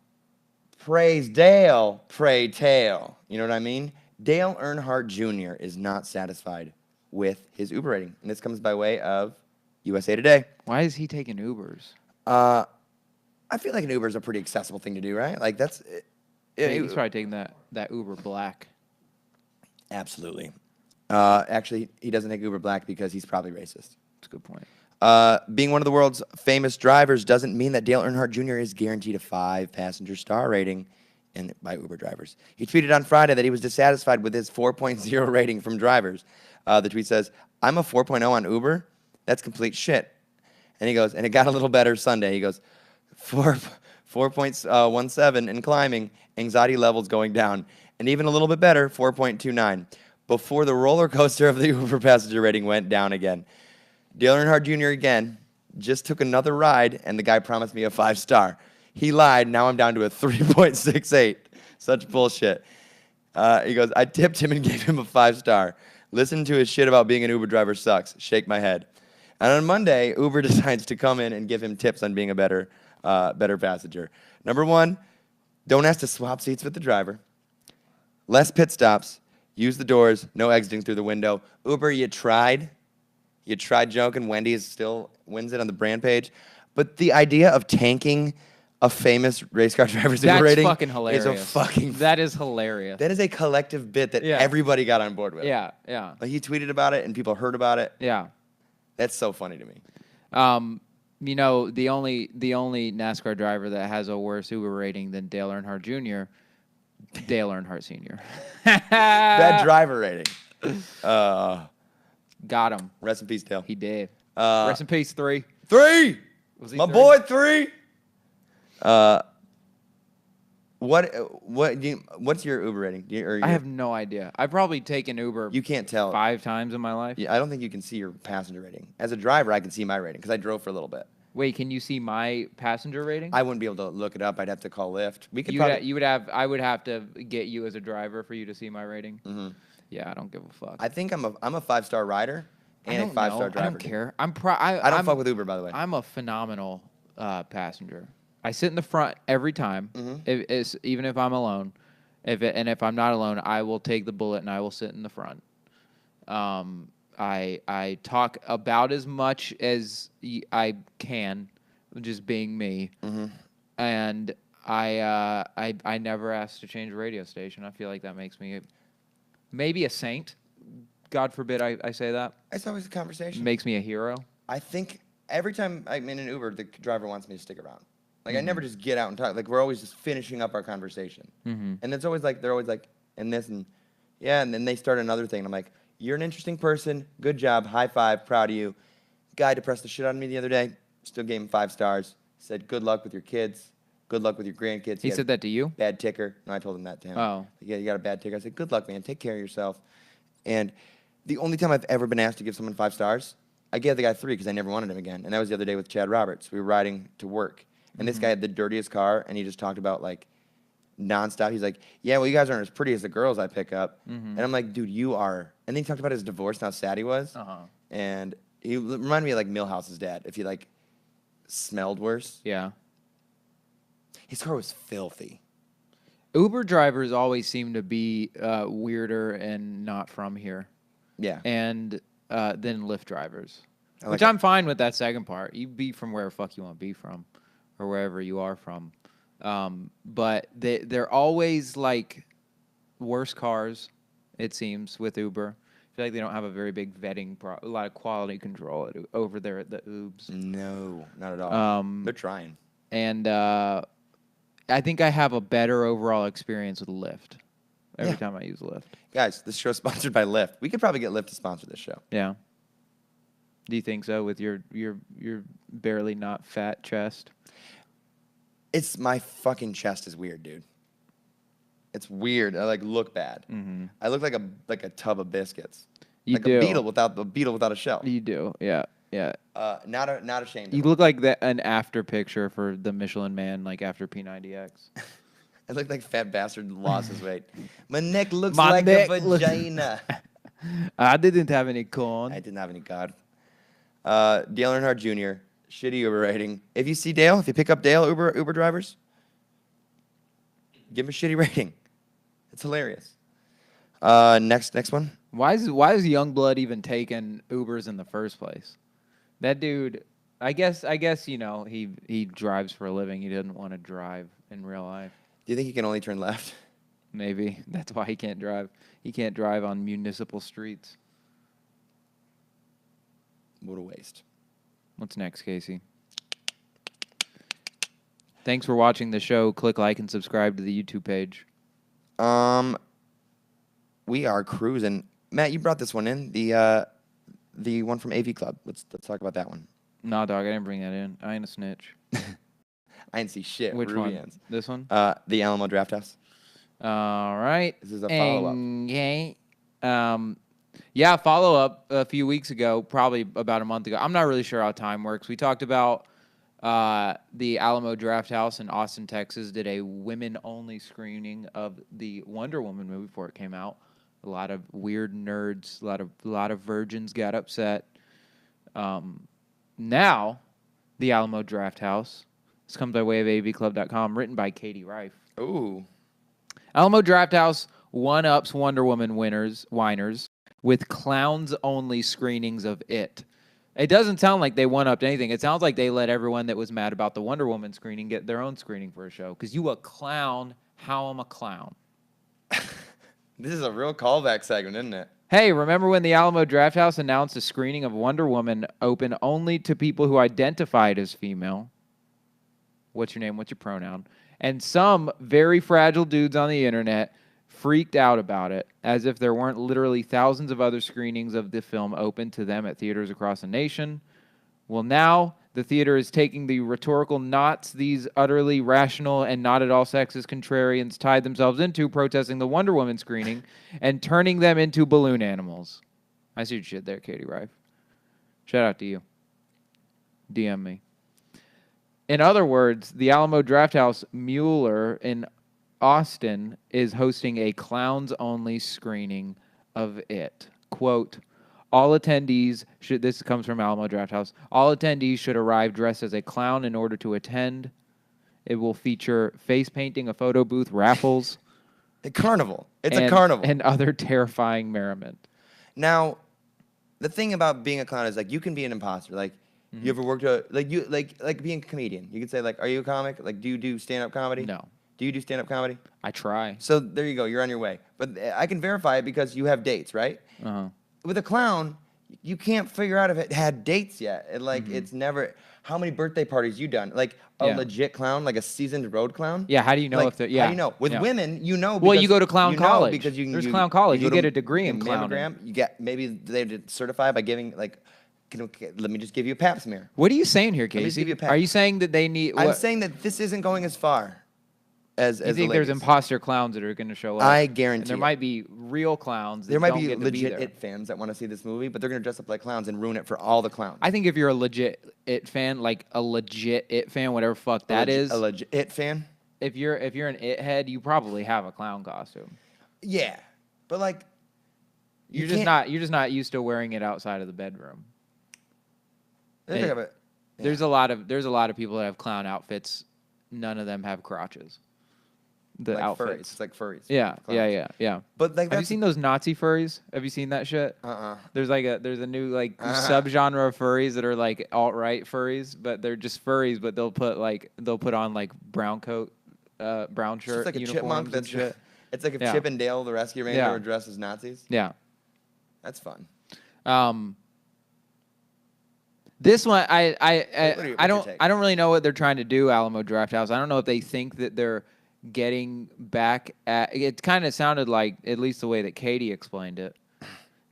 Praise Dale. Pray tell. You know what I mean? Dale Earnhardt Jr. is not satisfied with his Uber rating. And this comes by way of USA Today. Why is he taking Ubers? I feel like an Uber is a pretty accessible thing to do, right? Like that's... He's probably taking that Uber Black. Absolutely. Actually, he doesn't take Uber Black because he's probably racist. That's a good point. Being one of the world's famous drivers doesn't mean that Dale Earnhardt Jr. is guaranteed a 5-passenger star rating by Uber drivers. He tweeted on Friday that he was dissatisfied with his 4.0 rating from drivers. The tweet says, "I'm a 4.0 on Uber? That's complete shit." And he goes, and it got a little better Sunday. He goes, 4.17 and climbing, anxiety levels going down. And even a little bit better, 4.29. Before the roller coaster of the Uber passenger rating went down again. Dale Earnhardt Jr. again just took another ride, and the guy promised me a 5-star. He lied. Now I'm down to a 3.68. Such bullshit. He goes, "I tipped him and gave him a 5-star. Listen to his shit about being an Uber driver sucks. Shake my head." And on Monday, Uber decides to come in and give him tips on being a better passenger. Number 1, don't ask to swap seats with the driver. Less pit stops. Use the doors. No exiting through the window. Uber, you tried. You tried joking. Wendy's still wins it on the brand page. But the idea of tanking a famous race car driver's Uber rating fucking hilarious. That is hilarious. That is a collective bit that everybody got on board with. Yeah. Like he tweeted about it and people heard about it. Yeah. That's so funny to me. You know, the only NASCAR driver that has a worse Uber rating than Dale Earnhardt Jr., Dale Earnhardt Sr. Bad driver rating. Got him. Rest in peace, Dale. He did. Rest in peace, 3. 3! Was he My 3? boy, 3! What's your Uber rating? I have no idea. I've probably taken Uber You can't tell. 5 times in my life. Yeah, I don't think you can see your passenger rating. As a driver, I can see my rating because I drove for a little bit. Wait, can you see my passenger rating? I wouldn't be able to look it up. I'd have to call Lyft. We could I would have to get you as a driver for you to see my rating. Mm-hmm. Yeah, I don't give a fuck. I think I'm a 5-star rider and a 5-star driver. I don't care. I don't fuck with Uber, by the way. I'm a phenomenal passenger. I sit in the front every time, even if I'm alone. If I'm not alone, I will take the bullet and I will sit in the front. I talk about as much as I can, just being me. Mm-hmm. And I never ask to change a radio station. I feel like that makes me maybe a saint. God forbid I say that. It's always a conversation. Makes me a hero. I think every time I'm in an Uber, the driver wants me to stick around. Like, I never just get out and talk. Like, we're always just finishing up our conversation. And it's always like, they're always like, and this, and yeah, and then they start another thing. And I'm like, you're an interesting person. Good job. High five. Proud of you. Guy depressed the shit out of me the other day. Still gave him 5 stars. Said, good luck with your kids. Good luck with your grandkids. He said that to you? Bad ticker. No, I told him that to him. Oh. Yeah, you got a bad ticker. I said, good luck, man. Take care of yourself. And the only time I've ever been asked to give someone 5 stars, I gave the guy 3 because I never wanted him again. And that was the other day with Chad Roberts. We were riding to work. And this guy had the dirtiest car, and he just talked about, like, nonstop. He's like, yeah, well, you guys aren't as pretty as the girls I pick up. And I'm like, dude, you are. And then he talked about his divorce and how sad he was. And he reminded me of, like, Milhouse's dad, if he, like, smelled worse. Yeah. His car was filthy. Uber drivers always seem to be weirder and not from here. Yeah. And than Lyft drivers. Which it. I'm fine with that second part. You be from wherever fuck you want to be from. Or wherever you are from. But they're always like worse cars, it seems, with Uber. feel like they don't have a very big vetting, a lot of quality control over there at the Oobs. No, not at all. They're trying. And I think I have a better overall experience with Lyft every time I use Lyft. Guys, this show's sponsored by Lyft. We could probably get Lyft to sponsor this show. Yeah. Do you think so with your barely not fat chest? It's my fucking chest is weird, dude. It's weird. I like look bad. Mm-hmm. I look like a tub of biscuits. You like do. a beetle without a shell. You do. Yeah. Yeah. Not ashamed. You look like an after picture for the Michelin Man, like after P90X. I look like fat bastard lost his weight. My neck looks like a vagina. I didn't have any corn. I didn't have any God. Dale Earnhardt Jr. Shitty Uber rating. If you see Dale, if you pick up Dale Uber drivers, give him a shitty rating. It's hilarious. Next one. Why is Youngblood even taking Ubers in the first place? That dude, I guess he drives for a living. He doesn't want to drive in real life. Do you think he can only turn left? Maybe that's why he can't drive. He can't drive on municipal streets. What a waste. What's next, Casey? Thanks for watching the show. Click like and subscribe to the YouTube page. We are cruising. Matt, you brought this one in. The one from AV Club. Let's talk about that one. Nah, dog, I didn't bring that in. I ain't a snitch. I didn't see shit. Which Ruby one? ends. This one? The Alamo Draft House. All right. This is a follow-up. Okay. Yeah, follow-up a few weeks ago, probably about a month ago. I'm not really sure how time works. We talked about the Alamo Draft House in Austin, Texas, did a women-only screening of the Wonder Woman movie before it came out. A lot of weird nerds, a lot of virgins got upset. Now, the Alamo Draft House. This comes by way of avclub.com, written by Katie Reif. Ooh. Alamo Draft House one-ups Wonder Woman whiners with clowns-only screenings of it. It doesn't sound like they one-upped anything. It sounds like they let everyone that was mad about the Wonder Woman screening get their own screening for a show. Because you a clown, how I'm a clown. This is a real callback segment, isn't it? Hey, remember when the Alamo Draft House announced a screening of Wonder Woman open only to people who identified as female? What's your name? What's your pronoun? And some very fragile dudes on the internet freaked out about it, as if there weren't literally thousands of other screenings of the film open to them at theaters across the nation. Well, now the theater is taking the rhetorical knots these utterly rational and not at all sexist contrarians tied themselves into protesting the Wonder Woman screening and turning them into balloon animals. I see your shit there, Katie Reif. Shout out to you. DM me. In other words, the Alamo Draft House Mueller in Austin is hosting a clowns-only screening of it. Quote, all attendees should, this comes from Alamo Draft House, all attendees should arrive dressed as a clown in order to attend. It will feature face painting, a photo booth, raffles. A carnival. It's a carnival. And other terrifying merriment. Now, the thing about being a clown is, like, you can be an imposter. Like, you ever worked like being a comedian? You could say, like, are you a comic? Like, do you do stand-up comedy? No. Do you do stand-up comedy? I try. So there you go. You're on your way. But I can verify it because you have dates, right? Uh-huh. With a clown, you can't figure out if it had dates yet. It, like, it's never. How many birthday parties you done? Like a legit clown, like a seasoned road clown. Yeah. How do you know like, if they're? Yeah. How do you know? With women, you know. Well, you go to clown college. Because there's clown college. You go get to a degree in clowning. mammogram. You get maybe they certify by giving like. Let me just give you a pap smear. What are you saying here, Let me just give Casey? you a pap. Are you saying that they need? I'm saying that this isn't going as far as you the think there's ladies. imposter clowns that are going to show up? I guarantee And there it. might be real clowns. That There might don't be get to legit there. It fans that want to see this movie, but they're going to dress up like clowns and ruin it for all the clowns. I think if you're a legit It fan, like a legit It fan, whatever fuck that is, a legit It fan. if you're an It head, you probably have a clown costume. Yeah, but like You're just not used to wearing it outside of the bedroom. There's a lot of people that have clown outfits. None of them have crotches. The like outfits. furries. It's like furries. Yeah, Clowns. yeah. But like, Have you seen those Nazi furries? Have you seen that shit? There's a new like subgenre of furries that are like alt-right furries, but they're just furries, but they'll put on like brown coat, brown shirt, it's like a uniforms chipmunk. and That's shit. It's like if Yeah. Chip and Dale, the Rescue Rangers, Yeah. were dressed as Nazis. Yeah. That's fun. This one, What's your take? I don't really know what they're trying to do, Alamo Drafthouse. I don't know if they think that they're getting back at. It kind of sounded like, at least the way that Katie explained it,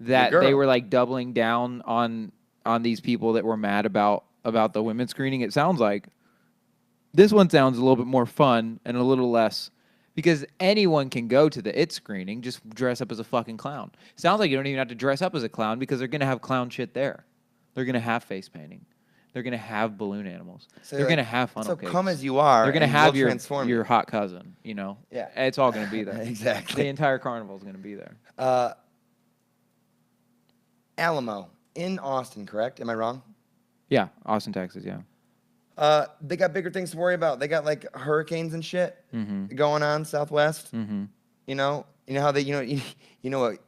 that they girl. were like doubling down on these people that were mad about the women's screening. It sounds like this one sounds a little bit more fun and a little less. Because anyone can go to the It screening, just dress up as a fucking clown. Sounds like you don't even have to dress up as a clown because they're going to have clown shit there. They're going to have face painting. They're going to have balloon animals. So they're like, going to have funnel so cakes. come as you are. They're going to and have we'll transform your you. hot cousin, you know? Yeah. It's all going to be there. Exactly. The entire carnival is going to be there. Alamo in Austin, correct? Am I wrong? Yeah, Austin, Texas, yeah. They got bigger things to worry about. They got like hurricanes and shit Mm-hmm. going on Southwest. Mm-hmm. You know how they, you know what?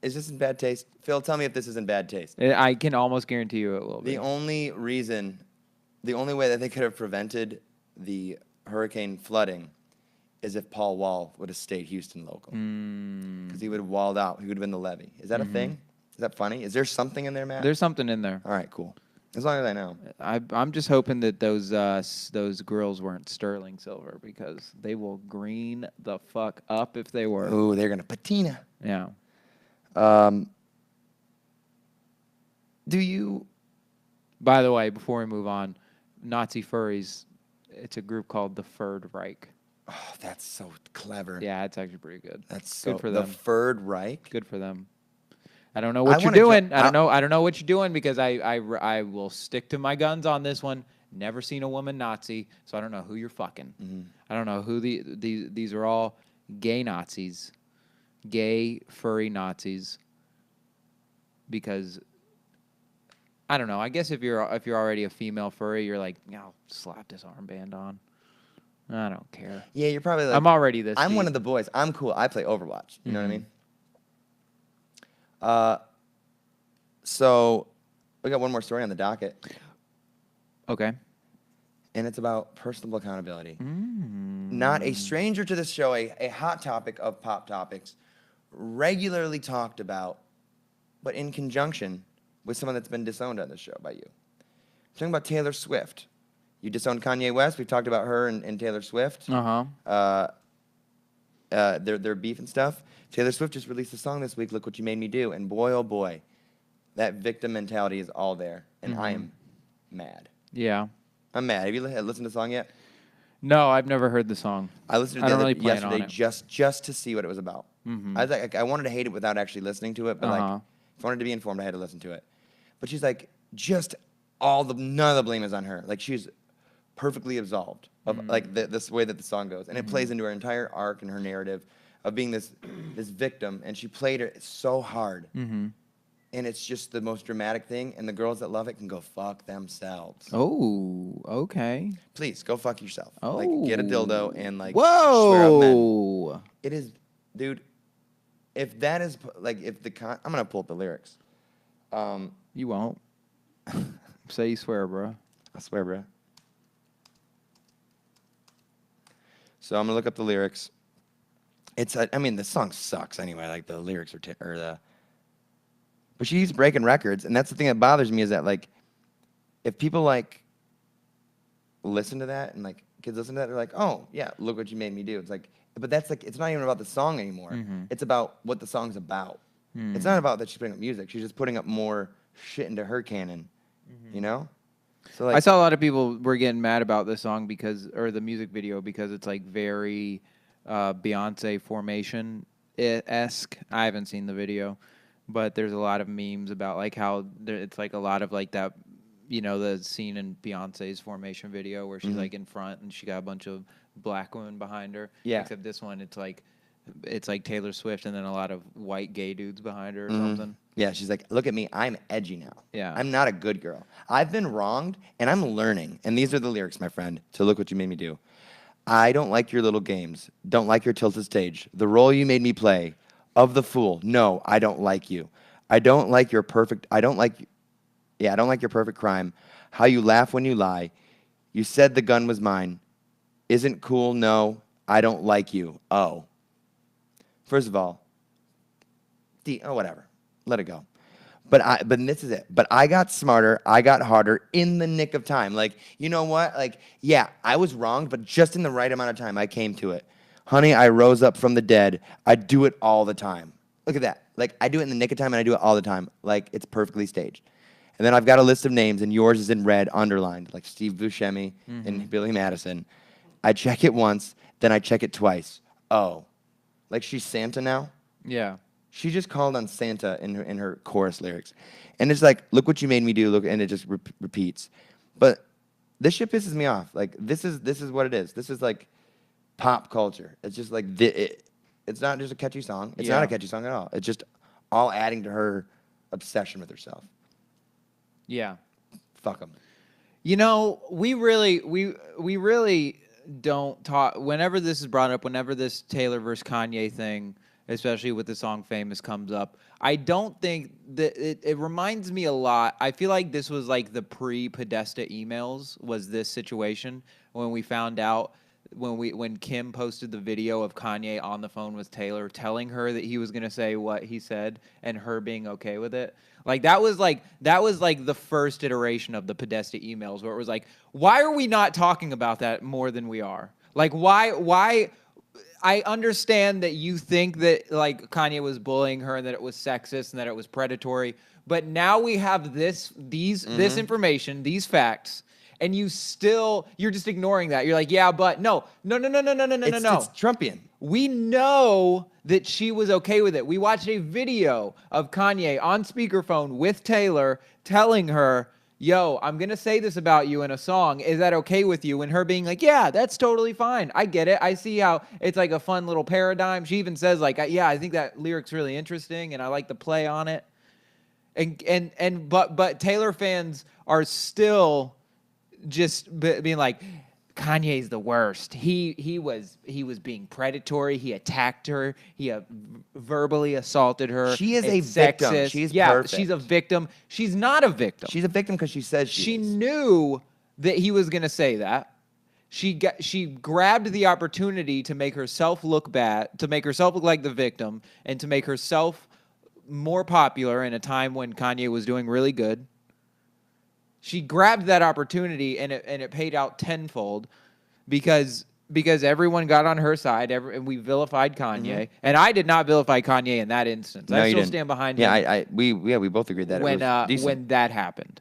Is this in bad taste? Phil, tell me if this is in bad taste. I can almost guarantee you it will be. The only way that they could have prevented the hurricane flooding is if Paul Wall would have stayed Houston local. Because he would have walled out. He would have been the levee. Is that a thing? Is that funny? Is there something in there, Matt? There's something in there. All right, cool. As long as I know. I'm just hoping that those grills weren't sterling silver because they will green the fuck up if they were. Ooh, they're going to patina. Yeah. Do you... By the way, before we move on, Nazi furries, it's a group called the Third Reich. Oh, that's so clever. Yeah, it's actually pretty good. That's so... good for the them. Third Reich? Good for them. I don't know what you're wanna doing. jo- I don't know what you're doing because I will stick to my guns on this one. Never seen a woman Nazi, so I don't know who you're fucking. I don't know who these are all gay Nazis, gay furry Nazis. Because I don't know. I guess if you're already a female furry, you're like, I'll slap this armband on. I don't care. Yeah, you're probably like... I'm already this. I'm deep. one of the boys. I'm cool. I play Overwatch. You know what I mean? So we got one more story on the docket, Okay. and it's about personal accountability. Not a stranger to this show, a hot topic of pop topics, regularly talked about, but in conjunction with someone that's been disowned on this show by you. I'm talking about Taylor Swift. You disowned Kanye West. We've talked about her and Taylor Swift. Their beef and stuff. Taylor Swift just released a song this week, Look What You Made Me Do, and boy, oh boy, that victim mentality is all there, and I am mad. Yeah. I'm mad. Have you listened to the song yet? No, I've never heard the song. I listened to I it don't really plan yesterday on it. just to see what it was about. I was like, I wanted to hate it without actually listening to it, but like, if I wanted to be informed, I had to listen to it. But she's like, none of the blame is on her. Like, she's perfectly absolved of like this way that the song goes, and it plays into her entire arc and her narrative of being this victim, and she played it so hard. And it's just the most dramatic thing, and the girls that love it can go fuck themselves. Oh, okay. Please, go fuck yourself. Like, get a dildo and, like, Whoa. swear up men. It is, dude, if that is, like, I'm going to pull up the lyrics. You won't. Say you swear, bro. I swear, bro. So I'm going to look up the lyrics. I mean, the song sucks anyway. Like, the lyrics are, but she's breaking records, and that's the thing that bothers me is that, like, if people, like, listen to that and, like, kids listen to that, they're like, oh, yeah, look what you made me do. It's like, but that's, like, it's not even about the song anymore. It's about what the song's about. It's not about that she's putting up music. She's just putting up more shit into her canon, you know? So, like, I saw a lot of people were getting mad about this song or the music video because it's, like, very Beyonce Formation-esque. I haven't seen the video. But there's a lot of memes about like how it's like a lot of like that, you know, the scene in Beyonce's Formation video where she's like in front and she got a bunch of black women behind her. Yeah. Except this one, it's like Taylor Swift and then a lot of white gay dudes behind her or something. Yeah, she's like, look at me, I'm edgy now. Yeah. I'm not a good girl. I've been wronged, and I'm learning. And these are the lyrics, my friend, to Look What You Made Me Do. I don't like your little games. Don't like your tilted stage. The role you made me play. Of the fool. No, I don't like you. I don't like your perfect crime. How you laugh when you lie. You said the gun was mine. Isn't cool. No, I don't like you. Oh. First of all, whatever. Let it go. But this is it. But I got smarter. I got harder in the nick of time. Like, you know what? Like, yeah, I was wronged, but just in the right amount of time, I came to it. Honey, I rose up from the dead. I do it all the time. Look at that. Like, I do it in the nick of time, and I do it all the time. Like, it's perfectly staged. And then I've got a list of names, and yours is in red, underlined, like Steve Buscemi and Billy Madison. I check it once, then I check it twice. Oh, like she's Santa now? Yeah. She just called on Santa in her chorus lyrics. And it's like, look what you made me do, look, and it just repeats. But this shit pisses me off. Like, this is what it is. This is like pop culture. It's just like, it's not just a catchy song. It's not a catchy song at all. It's just all adding to her obsession with herself. Yeah. Fuck them. You know, we really don't talk, whenever this is brought up, whenever this Taylor versus Kanye thing, especially with the song Famous, comes up, I don't think that it reminds me a lot. I feel like this was like the pre-Podesta emails was this situation when we found out when Kim posted the video of Kanye on the phone with Taylor telling her that he was going to say what he said and her being okay with it. Like that was like the first iteration of the Podesta emails where it was like, why are we not talking about that more than we are? Like why I understand that you think that like Kanye was bullying her and that it was sexist and that it was predatory, but now we have this information, these facts, and you're just ignoring that. You're like, yeah, but no. It's Trumpian. We know that she was okay with it. We watched a video of Kanye on speakerphone with Taylor telling her, yo, I'm going to say this about you in a song. Is that okay with you? And her being like, yeah, that's totally fine. I get it. I see how it's like a fun little paradigm. She even says like, yeah, I think that lyric's really interesting and I like the play on it. But Taylor fans are still just being like, Kanye's the worst. He was being predatory. He attacked her. He verbally assaulted her. She is a It's victim. sexist. She's perfect. perfect. She's a victim. She's not a victim. She's a victim because she says She is. knew that he was going to say that. She grabbed the opportunity to make herself look bad, to make herself look like the victim, and to make herself more popular in a time when Kanye was doing really good. She grabbed that opportunity and it paid out tenfold because everyone got on her side and we vilified Kanye. And I did not vilify Kanye in that instance. No, I you still didn't. stand behind him. We both agreed that it was decent. When that happened.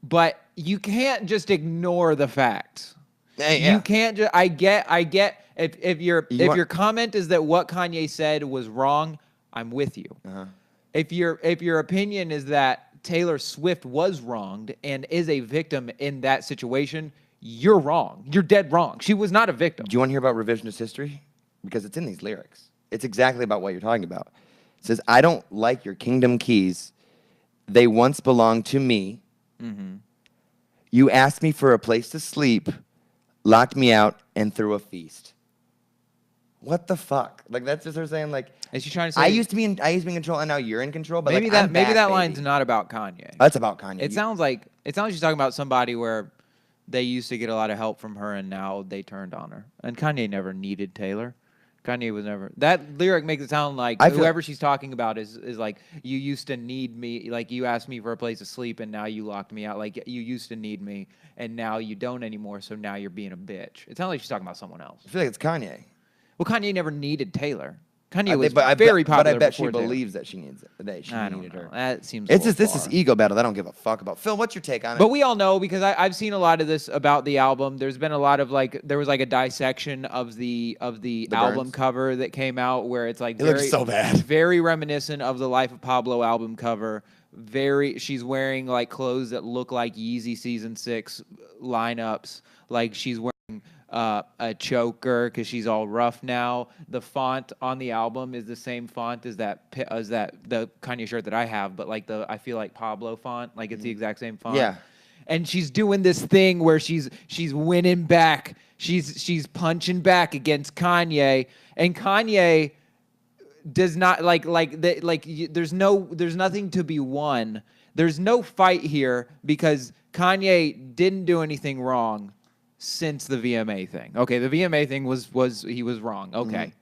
But you can't just ignore the facts. Yeah. You can't just I get if your comment is that what Kanye said was wrong, I'm with you. Uh-huh. If your opinion is that Taylor Swift was wronged and is a victim in that situation, you're wrong. You're dead wrong. She was not a victim. Do you want to hear about revisionist history? Because it's in these lyrics. It's exactly about what you're talking about. It says, I don't like your kingdom keys. They once belonged to me. Mm-hmm. You asked me for a place to sleep, locked me out, and threw a feast. What the fuck? Like, that's just her saying, like, Is she trying to say I used to be in control, and now you're in control. But maybe like, that line's not about Kanye. That's about Kanye. It sounds like she's talking about somebody where they used to get a lot of help from her and now they turned on her. And Kanye never needed Taylor. Kanye was never. That lyric makes it sound like whoever she's talking about is like, you used to need me, like you asked me for a place to sleep and now you locked me out. Like you used to need me and now you don't anymore, so now you're being a bitch. It sounds like she's talking about someone else. I feel like it's Kanye. Well, Kanye never needed Taylor. Kanye was But very popular. But I bet she before Taylor. believes that she needs it. That she I don't needed know. her. That seems. This far. is ego battle. I don't give a fuck about. Phil, what's your take on it? But we all know because I've seen a lot of this about the album. There's been a lot of there was like a dissection of the album burns? cover that came out where it's like It looks so bad. very reminiscent of the Life of Pablo album cover. She's wearing like clothes that look like Yeezy Season 6 lineups. Like she's wearing a choker because she's all rough now. The font on the album is the same font as the Kanye shirt that I have, but like I feel like Pablo font, like it's the exact same font. Yeah. And she's doing this thing where she's winning back. She's punching back against Kanye, and Kanye does not there's nothing to be won. There's no fight here because Kanye didn't do anything wrong. since the VMA thing. Okay, the VMA thing was he was wrong. Okay,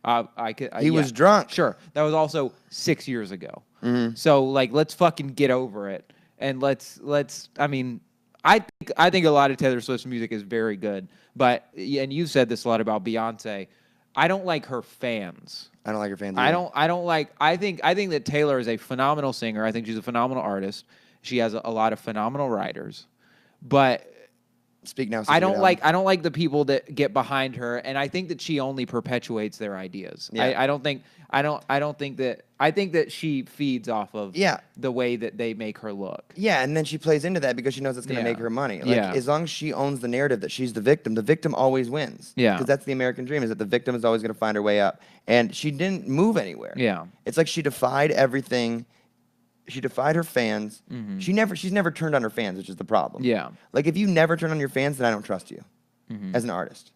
He was drunk. Sure, that was also 6 years ago. So like, let's fucking get over it, and let's. I mean, I think a lot of Taylor Swift's music is very good, but and you've said this a lot about Beyonce. I don't like her fans. I don't like her fans. I either. don't like. I think that Taylor is a phenomenal singer. I think she's a phenomenal artist. She has a lot of phenomenal writers, but Speak Now. I don't like the people that get behind her, and I think that she only perpetuates their ideas. Yeah. I think that she feeds off of the way that they make her look. Yeah, and then she plays into that because she knows it's going to make her money. Like, as long as she owns the narrative that she's the victim always wins. Yeah. Because that's the American dream, is that the victim is always going to find her way up. And she didn't move anywhere. Yeah. It's like she defied everything. She defied her fans. She's never turned on her fans, which is the problem. Yeah. Like, if you never turn on your fans, then I don't trust you as an artist.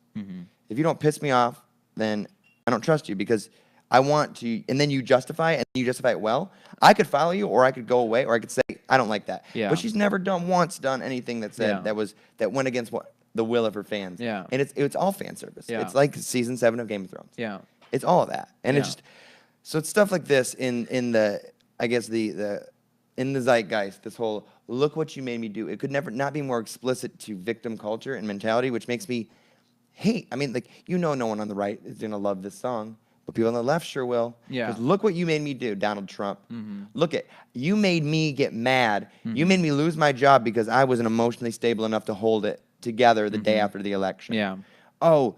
If you don't piss me off, then I don't trust you, because I want to, and then you justify it, and you justify it well. I could follow you, or I could go away, or I could say, I don't like that. Yeah. But she's never once done anything that said that went against the will of her fans. Yeah. And it's all fan service. Yeah. It's like season 7 of Game of Thrones. Yeah. It's all of that. And it's Yeah. just, so it's stuff like this in the, I guess in the zeitgeist, this whole, look what you made me do. It could never not be more explicit to victim culture and mentality, which makes me hate. I mean, like, no one on the right is going to love this song, but people on the left sure will. Yeah. 'Cause look what you made me do, Donald Trump. Look you made me get mad. You made me lose my job because I wasn't emotionally stable enough to hold it together the day after the election. Yeah. Oh,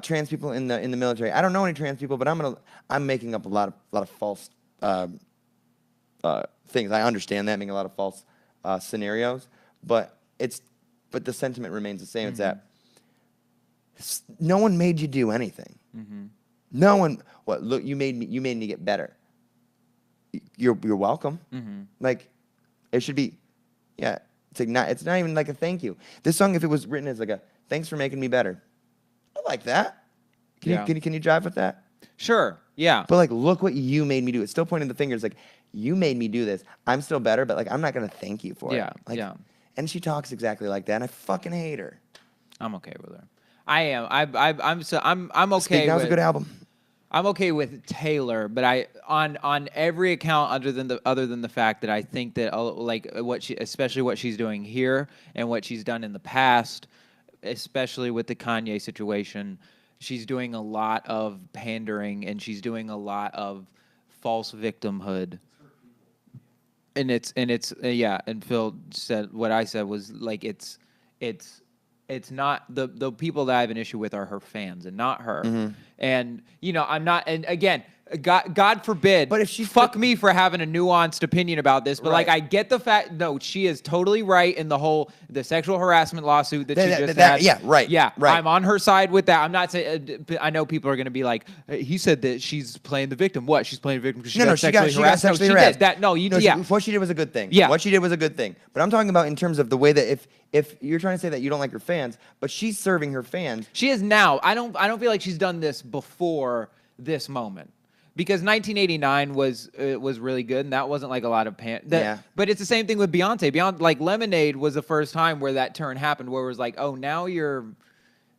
trans people in the military. I don't know any trans people, but I'm making up a lot of false things. I understand that, making a lot of false scenarios, but the sentiment remains the same. It's that no one made you do anything. No one. What? Look, you made me get better. You're welcome. Like, it should be. Yeah, it's not even like a thank you. This song, if it was written as like a thanks for making me better, I like that. Can you jive with that? Sure. Yeah. But like, look what you made me do. It's still pointing the fingers. Like, you made me do this. I'm still better, but like, I'm not gonna thank you for it. Like, and she talks exactly like that, and I fucking hate her. I'm okay with her. I am. I'm okay. Speak Now's a good album. I'm okay with Taylor, but on every account other than the fact that I think that like especially what she's doing here and what she's done in the past, especially with the Kanye situation, she's doing a lot of pandering and she's doing a lot of false victimhood. And and Phil said what I said was like it's not the people that I have an issue with are her fans and not her. And I'm not. And again, God forbid. But if she fuck me for having a nuanced opinion about this, but like I get the fact. No, she is totally right in the sexual harassment lawsuit that she just had. Yeah, right. Yeah, right. I'm on her side with that. I'm not saying. I know people are going to be like, he said that she's playing the victim. What? She's playing the victim because she got sexually harassed. She got sexually harassed. Did that. No, you. Yeah. What she did was a good thing. Yeah. What she did was a good thing. But I'm talking about in terms of the way that if you're trying to say that you don't like her fans, but she's serving her fans. She is now. I don't feel like she's done this before this moment. Because 1989 was really good, and that wasn't like a lot of But it's the same thing with Beyonce. Like Lemonade was the first time where that turn happened, where it was like, oh, now you're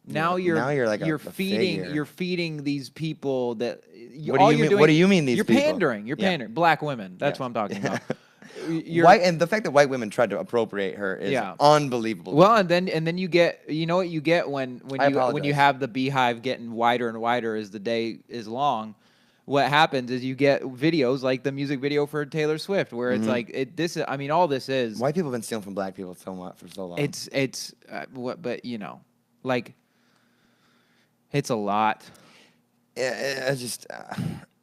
like you're feeding these people that what do you mean these you're people? You're pandering. Black women. That's what I'm talking about. And the fact that white women tried to appropriate her is unbelievable. Well, and then you get what you get when you have the beehive getting wider and wider as the day is long. What happens is you get videos like the music video for Taylor Swift, where it's like all this is white people have been stealing from black people so much for so long. It's like it's a lot. It's just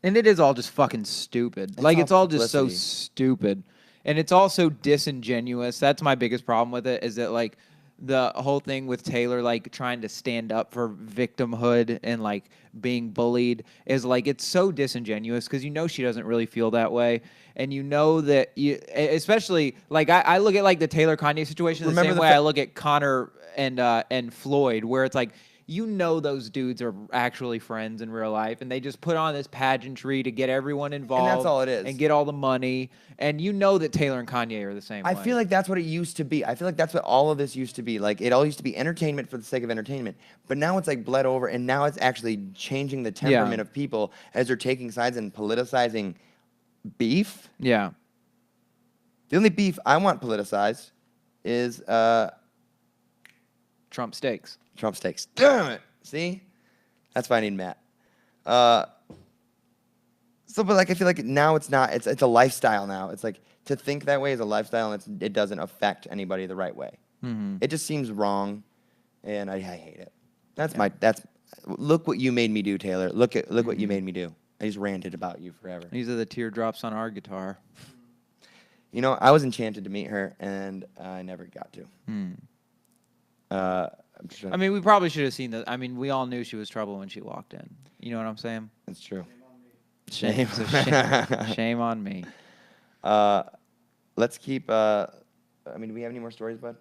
and it is all just fucking stupid. It's all just so stupid, and it's also disingenuous. That's my biggest problem with it. Is that like the whole thing with Taylor, like trying to stand up for victimhood and like being bullied is like, it's so disingenuous because she doesn't really feel that way. And that especially like I look at like the Taylor Kanye situation the same way I look at Connor and Floyd, where it's like, you know those dudes are actually friends in real life, and they just put on this pageantry to get everyone involved. all it is. And get all the money. And you know that Taylor and Kanye are the same way. I feel like that's what it used to be. I feel like that's what all of this used to be. Like, it all used to be entertainment for the sake of entertainment. But now it's like bled over, and now it's actually changing the temperament of people as they're taking sides and politicizing beef. Yeah. The only beef I want politicized is Trump steaks. Trump steaks. Damn it. See? That's why I need Matt. But like, I feel like now it's not. It's a lifestyle now. It's like, to think that way is a lifestyle, and it doesn't affect anybody the right way. Mm-hmm. It just seems wrong, and I hate it. Look what you made me do, Taylor. Look what you made me do. I just ranted about you forever. These are the teardrops on our guitar. You know, I was enchanted to meet her, and I never got to. I mean, we probably should have seen that. I mean, we all knew she was trouble when she walked in. You know what I'm saying? That's true. Shame. Shame on me. Let's keep. I mean, do we have any more stories, bud?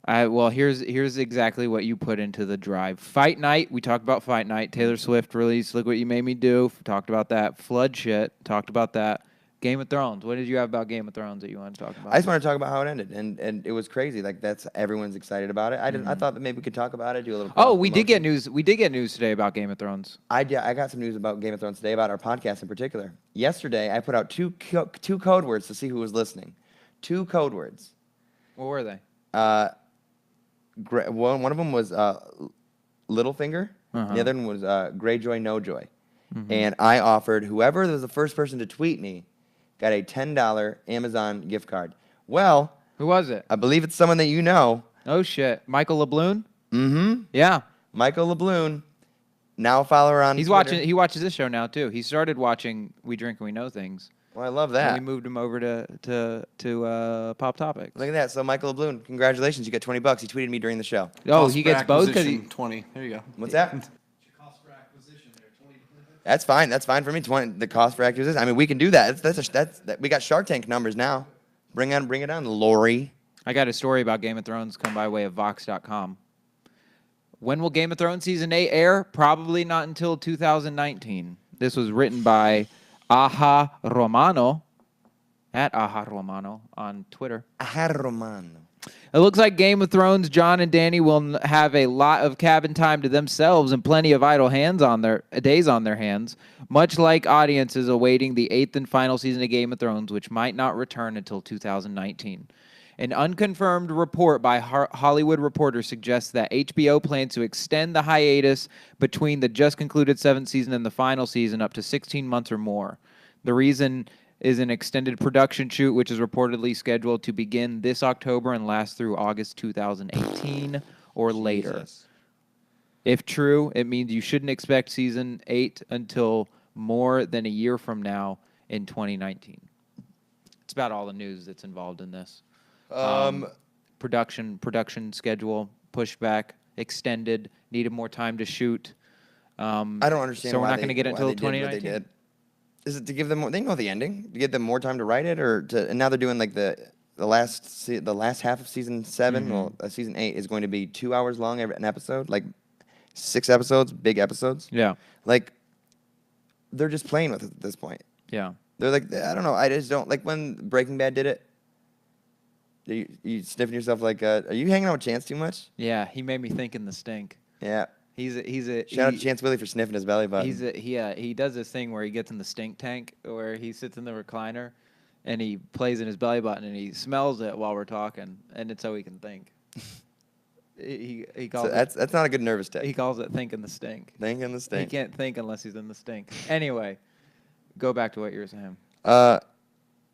Well, here's exactly what you put into the drive. Fight night. We talked about fight night. Taylor Swift released Look What You Made Me Do. Talked about that. Flood shit. Talked about that. Game of Thrones. What did you have about Game of Thrones that you want to talk about? I just want to talk about how it ended, and it was crazy. Like, everyone's excited about it. I thought that maybe we could talk about it, do a little. Oh, we did get news. We did get news today about Game of Thrones. I got some news about Game of Thrones today, about our podcast in particular. Yesterday, I put out two code words to see who was listening. 2 code words. What were they? One of them was Littlefinger. The other one was Greyjoy, No Joy. And I offered whoever was the first person to tweet me got a $10 Amazon gift card. Well, Who was it? I believe it's someone that you know. Oh shit, Michael LeBlune. Mm-hmm. Yeah, Michael LeBlune. Now a follower on he's Twitter. watching. He watches this show now too. He started watching We Drink and We Know Things. Well, I love And that. we moved him over to Pop Topics. Look at that. So Michael LeBlune, congratulations. You got $20. He tweeted me during the show. Oh, Cost he per gets both because acquisition, 20. There you go. What's that? That's fine. That's fine for me. 20. The cost for acquisition. I mean, we can do that. We got Shark Tank numbers now. Bring it on, Lori. I got a story about Game of Thrones come by way of Vox.com. When will Game of Thrones Season 8 air? Probably not until 2019. This was written by Aha Romano, at Aha Romano on Twitter. Aha Romano. It looks like Game of Thrones, Jon and Dany will have a lot of cabin time to themselves and plenty of idle days on their hands, much like audiences awaiting the 8th and final season of Game of Thrones, which might not return until 2019. An unconfirmed report by Hollywood Reporter suggests that HBO plans to extend the hiatus between the just concluded 7th season and the final season up to 16 months or more. The reason is an extended production shoot, which is reportedly scheduled to begin this October and last through August 2018 or later. Jesus. If true, it means you shouldn't expect Season 8 until more than a year from now in 2019. It's about all the news that's involved in this. Production schedule, pushed back, extended, needed more time to shoot. I don't understand. So we're why not going to get it why until they did what 2019. They did. Is it to give them more? They know the ending. To give them more time to write it, and now they're doing like the last half of season 7. Well, season 8 is going to be 2 hours long an episode, like 6 episodes, big episodes. Yeah. Like, they're just playing with it at this point. Yeah. They're like, I don't know. I just don't like when Breaking Bad did it. You sniffing yourself like, are you hanging out with Chance too much? Yeah, he made me think in the stink. Yeah. Shout Shout out to Chance Willie for sniffing his belly button. He does this thing where he gets in the stink tank where he sits in the recliner and he plays in his belly button and he smells it while we're talking, and it's so he can think. He calls So that's not a good nervous tick. he calls it think in the stink. Think in the He stink. can't think unless he's in the stink. Anyway, go back to what you were saying.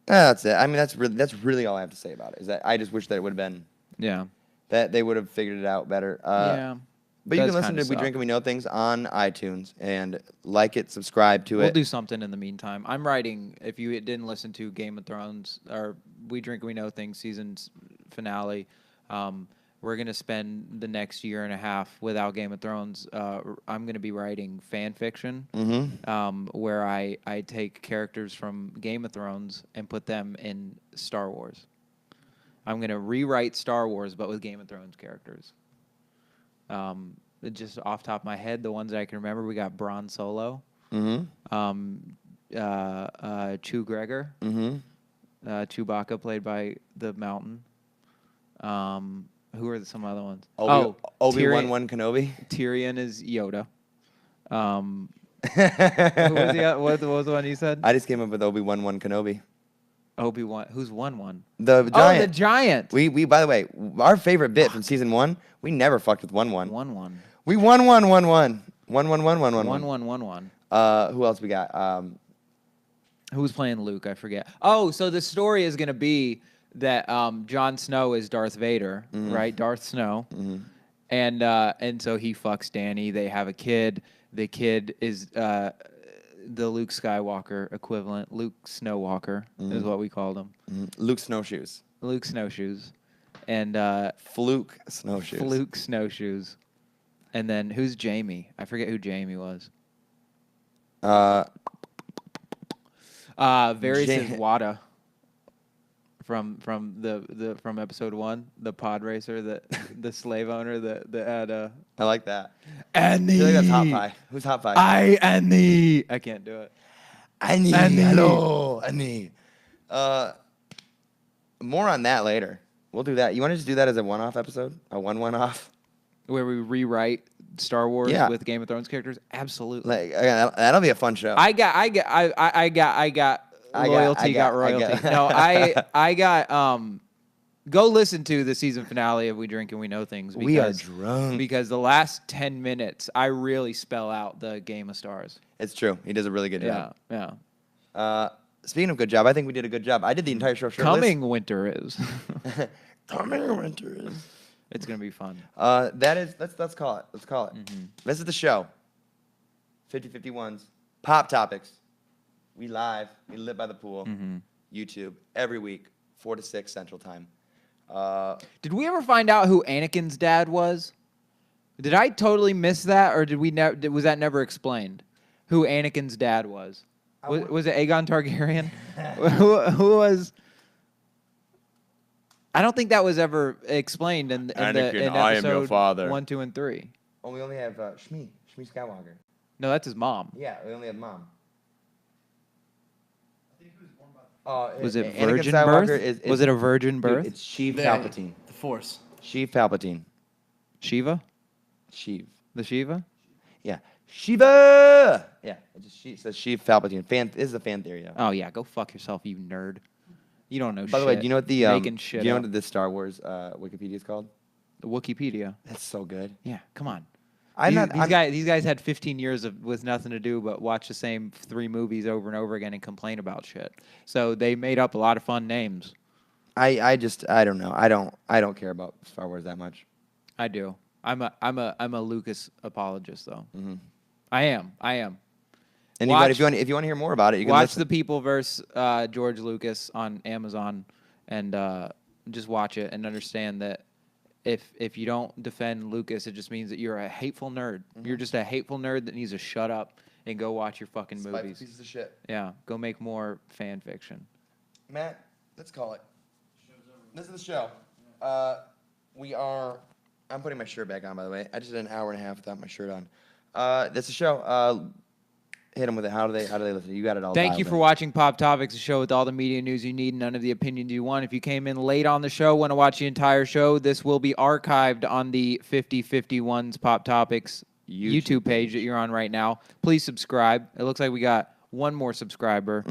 That's it. I mean, that's really all I have to say about it. Is that I just wish that it would have been Yeah. that they would have figured it out better. Yeah. But you Does can listen kinda to We suck. Drink and We Know Things on iTunes and like it, subscribe to We'll it. do something in the meantime. I'm writing, if you didn't listen to Game of Thrones or We Drink and We Know Things season's finale, we're going to spend the next year and a half without Game of Thrones. I'm going to be writing fan fiction where I take characters from Game of Thrones and put them in Star Wars. I'm going to rewrite Star Wars, but with Game of Thrones characters. just off the top of my head, the ones that I can remember, we got Braun Solo, Chew Gregor, Chewbacca played by the Mountain. Who are some other ones? Obi-Wan Kenobi. Tyrion is Yoda. Who was what was the one you said? I just came up with Obi-Wan Kenobi. Obi-Wan. Who's one? The giant. Oh, the giant. We by the way, our favorite bit from season 1, we never fucked with 1-1. 1-1. We won 1-1. 1-1. 1-1. Who else we got? Who's playing Luke? I forget. Oh, so the story is going to be that Jon Snow is Darth Vader, right? Darth Snow. And so he fucks Dany. They have a kid. The kid is the Luke Skywalker equivalent. Luke Snowwalker is what we called him. Luke Snowshoes. Luke Snowshoes. And Fluke Snowshoes. Fluke Snowshoes. And then who's Jamie? I forget who Jamie was. Varys is Wada from episode 1, the pod racer, the slave owner that had I like that. Annie. I feel like that's Hot Pie. Who's Hot Pie? Annie. I can't do it. Annie. Hello, Annie. More on that later. We'll do that. You want to just do that as a one-off episode? A one-off? Where we rewrite Star Wars with Game of Thrones characters? Absolutely. Like that'll be a fun show. I got royalty. No, I got go listen to the season finale of We Drink and We Know Things. Because, we are drunk. Because the last 10 minutes, I really spell out the Game of Stars. It's true. He does a really good job. Yeah. Speaking of good job, I think we did a good job. I did the entire show shirtless. Coming winter is. Coming winter is. It's gonna be fun. Let's call it. Let's call it. This is the show. 50/51s. Pop topics. We live. We live by the pool. YouTube every week, 4 to 6 Central Time. Did we ever find out who Anakin's dad was? Did I totally miss that, or did we? Was that never explained? Who Anakin's dad was? Was it Aegon Targaryen? who was? I don't think that was ever explained in episode I am your father. 1, 2, and 3. Oh, we only have Shmi Skywalker. No, that's his mom. Yeah, we only have mom. Was it Anakin virgin Skywalker birth? Was it a virgin birth? It's Sheev Palpatine. The Force. Sheev Palpatine. Shiva? Sheev. The Shiva? Yeah. Shiva! Yeah, it says Sheev Palpatine. This is a fan theory, though. Oh, yeah. Go fuck yourself, you nerd. You don't know shit. By the way, do you know what Making shit do you know up. what the Star Wars Wikipedia is called? The Wikipedia. That's so good. Yeah, come on. These Guys had 15 years with nothing to do but watch the same 3 movies over and over again and complain about shit. So they made up a lot of fun names. I don't know. I don't care about Star Wars that much. I do. I'm a Lucas apologist though. I am. And if you want to hear more about it, you can watch listen. The People versus George Lucas on Amazon and just watch it and understand that if you don't defend Lucas, it just means that you're a hateful nerd. You're just a hateful nerd that needs to shut up and go watch your fucking movies. Pieces of shit. Yeah, go make more fan fiction. Matt, let's call it. This is the show. I'm putting my shirt back on, by the way. I just did an hour and a half without my shirt on. That's the show. Hit them with it. How do they listen? You got it all. Thank you for watching Pop Topics, a show with all the media news you need, none of the opinions you want. If you came in late on the show, want to watch the entire show, this will be archived on the 50/51s Pop Topics YouTube page that you're on right now. Please subscribe. It looks like we got one more subscriber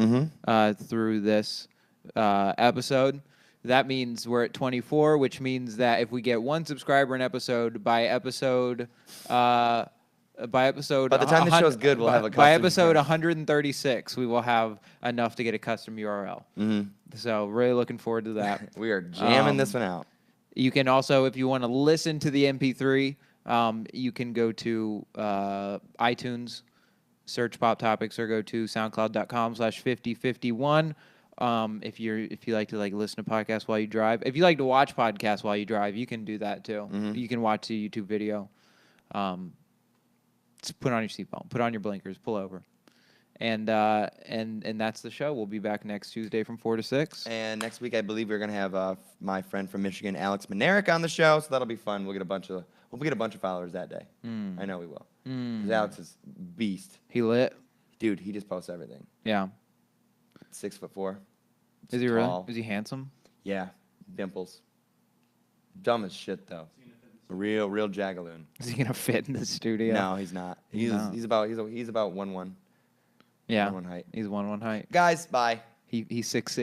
through this episode. That means we're at 24, which means that if we get one subscriber an episode, by episode by the time the show's good, we'll have a custom. By episode 136, we will have enough to get a custom URL. So really looking forward to that. We are jamming this one out. You can also, if you want to listen to the MP3, you can go to iTunes, search Pop Topics, or go to soundcloud.com/5051. If you like to listen to podcasts while you drive, if you like to watch podcasts while you drive, you can do that too. You can watch the YouTube video. Just put on your seatbelt, put on your blinkers, pull over, And that's the show. We'll be back next Tuesday from 4 to 6. And next week, I believe we're gonna have my friend from Michigan, Alex Monerick, on the show. So that'll be fun. We'll get a bunch of followers that day. I know we will. Because Alex is beast, He lit. dude. He just posts everything. Yeah. 6'4". Is he really? tall. Is he handsome? Yeah, dimples. Dumb as shit though. Real jagaloon. Is he gonna fit in the studio? No, he's not. He's about 1'1". Yeah. 1'1" height. He's 1'1" height. Guys, bye. He's 6'6".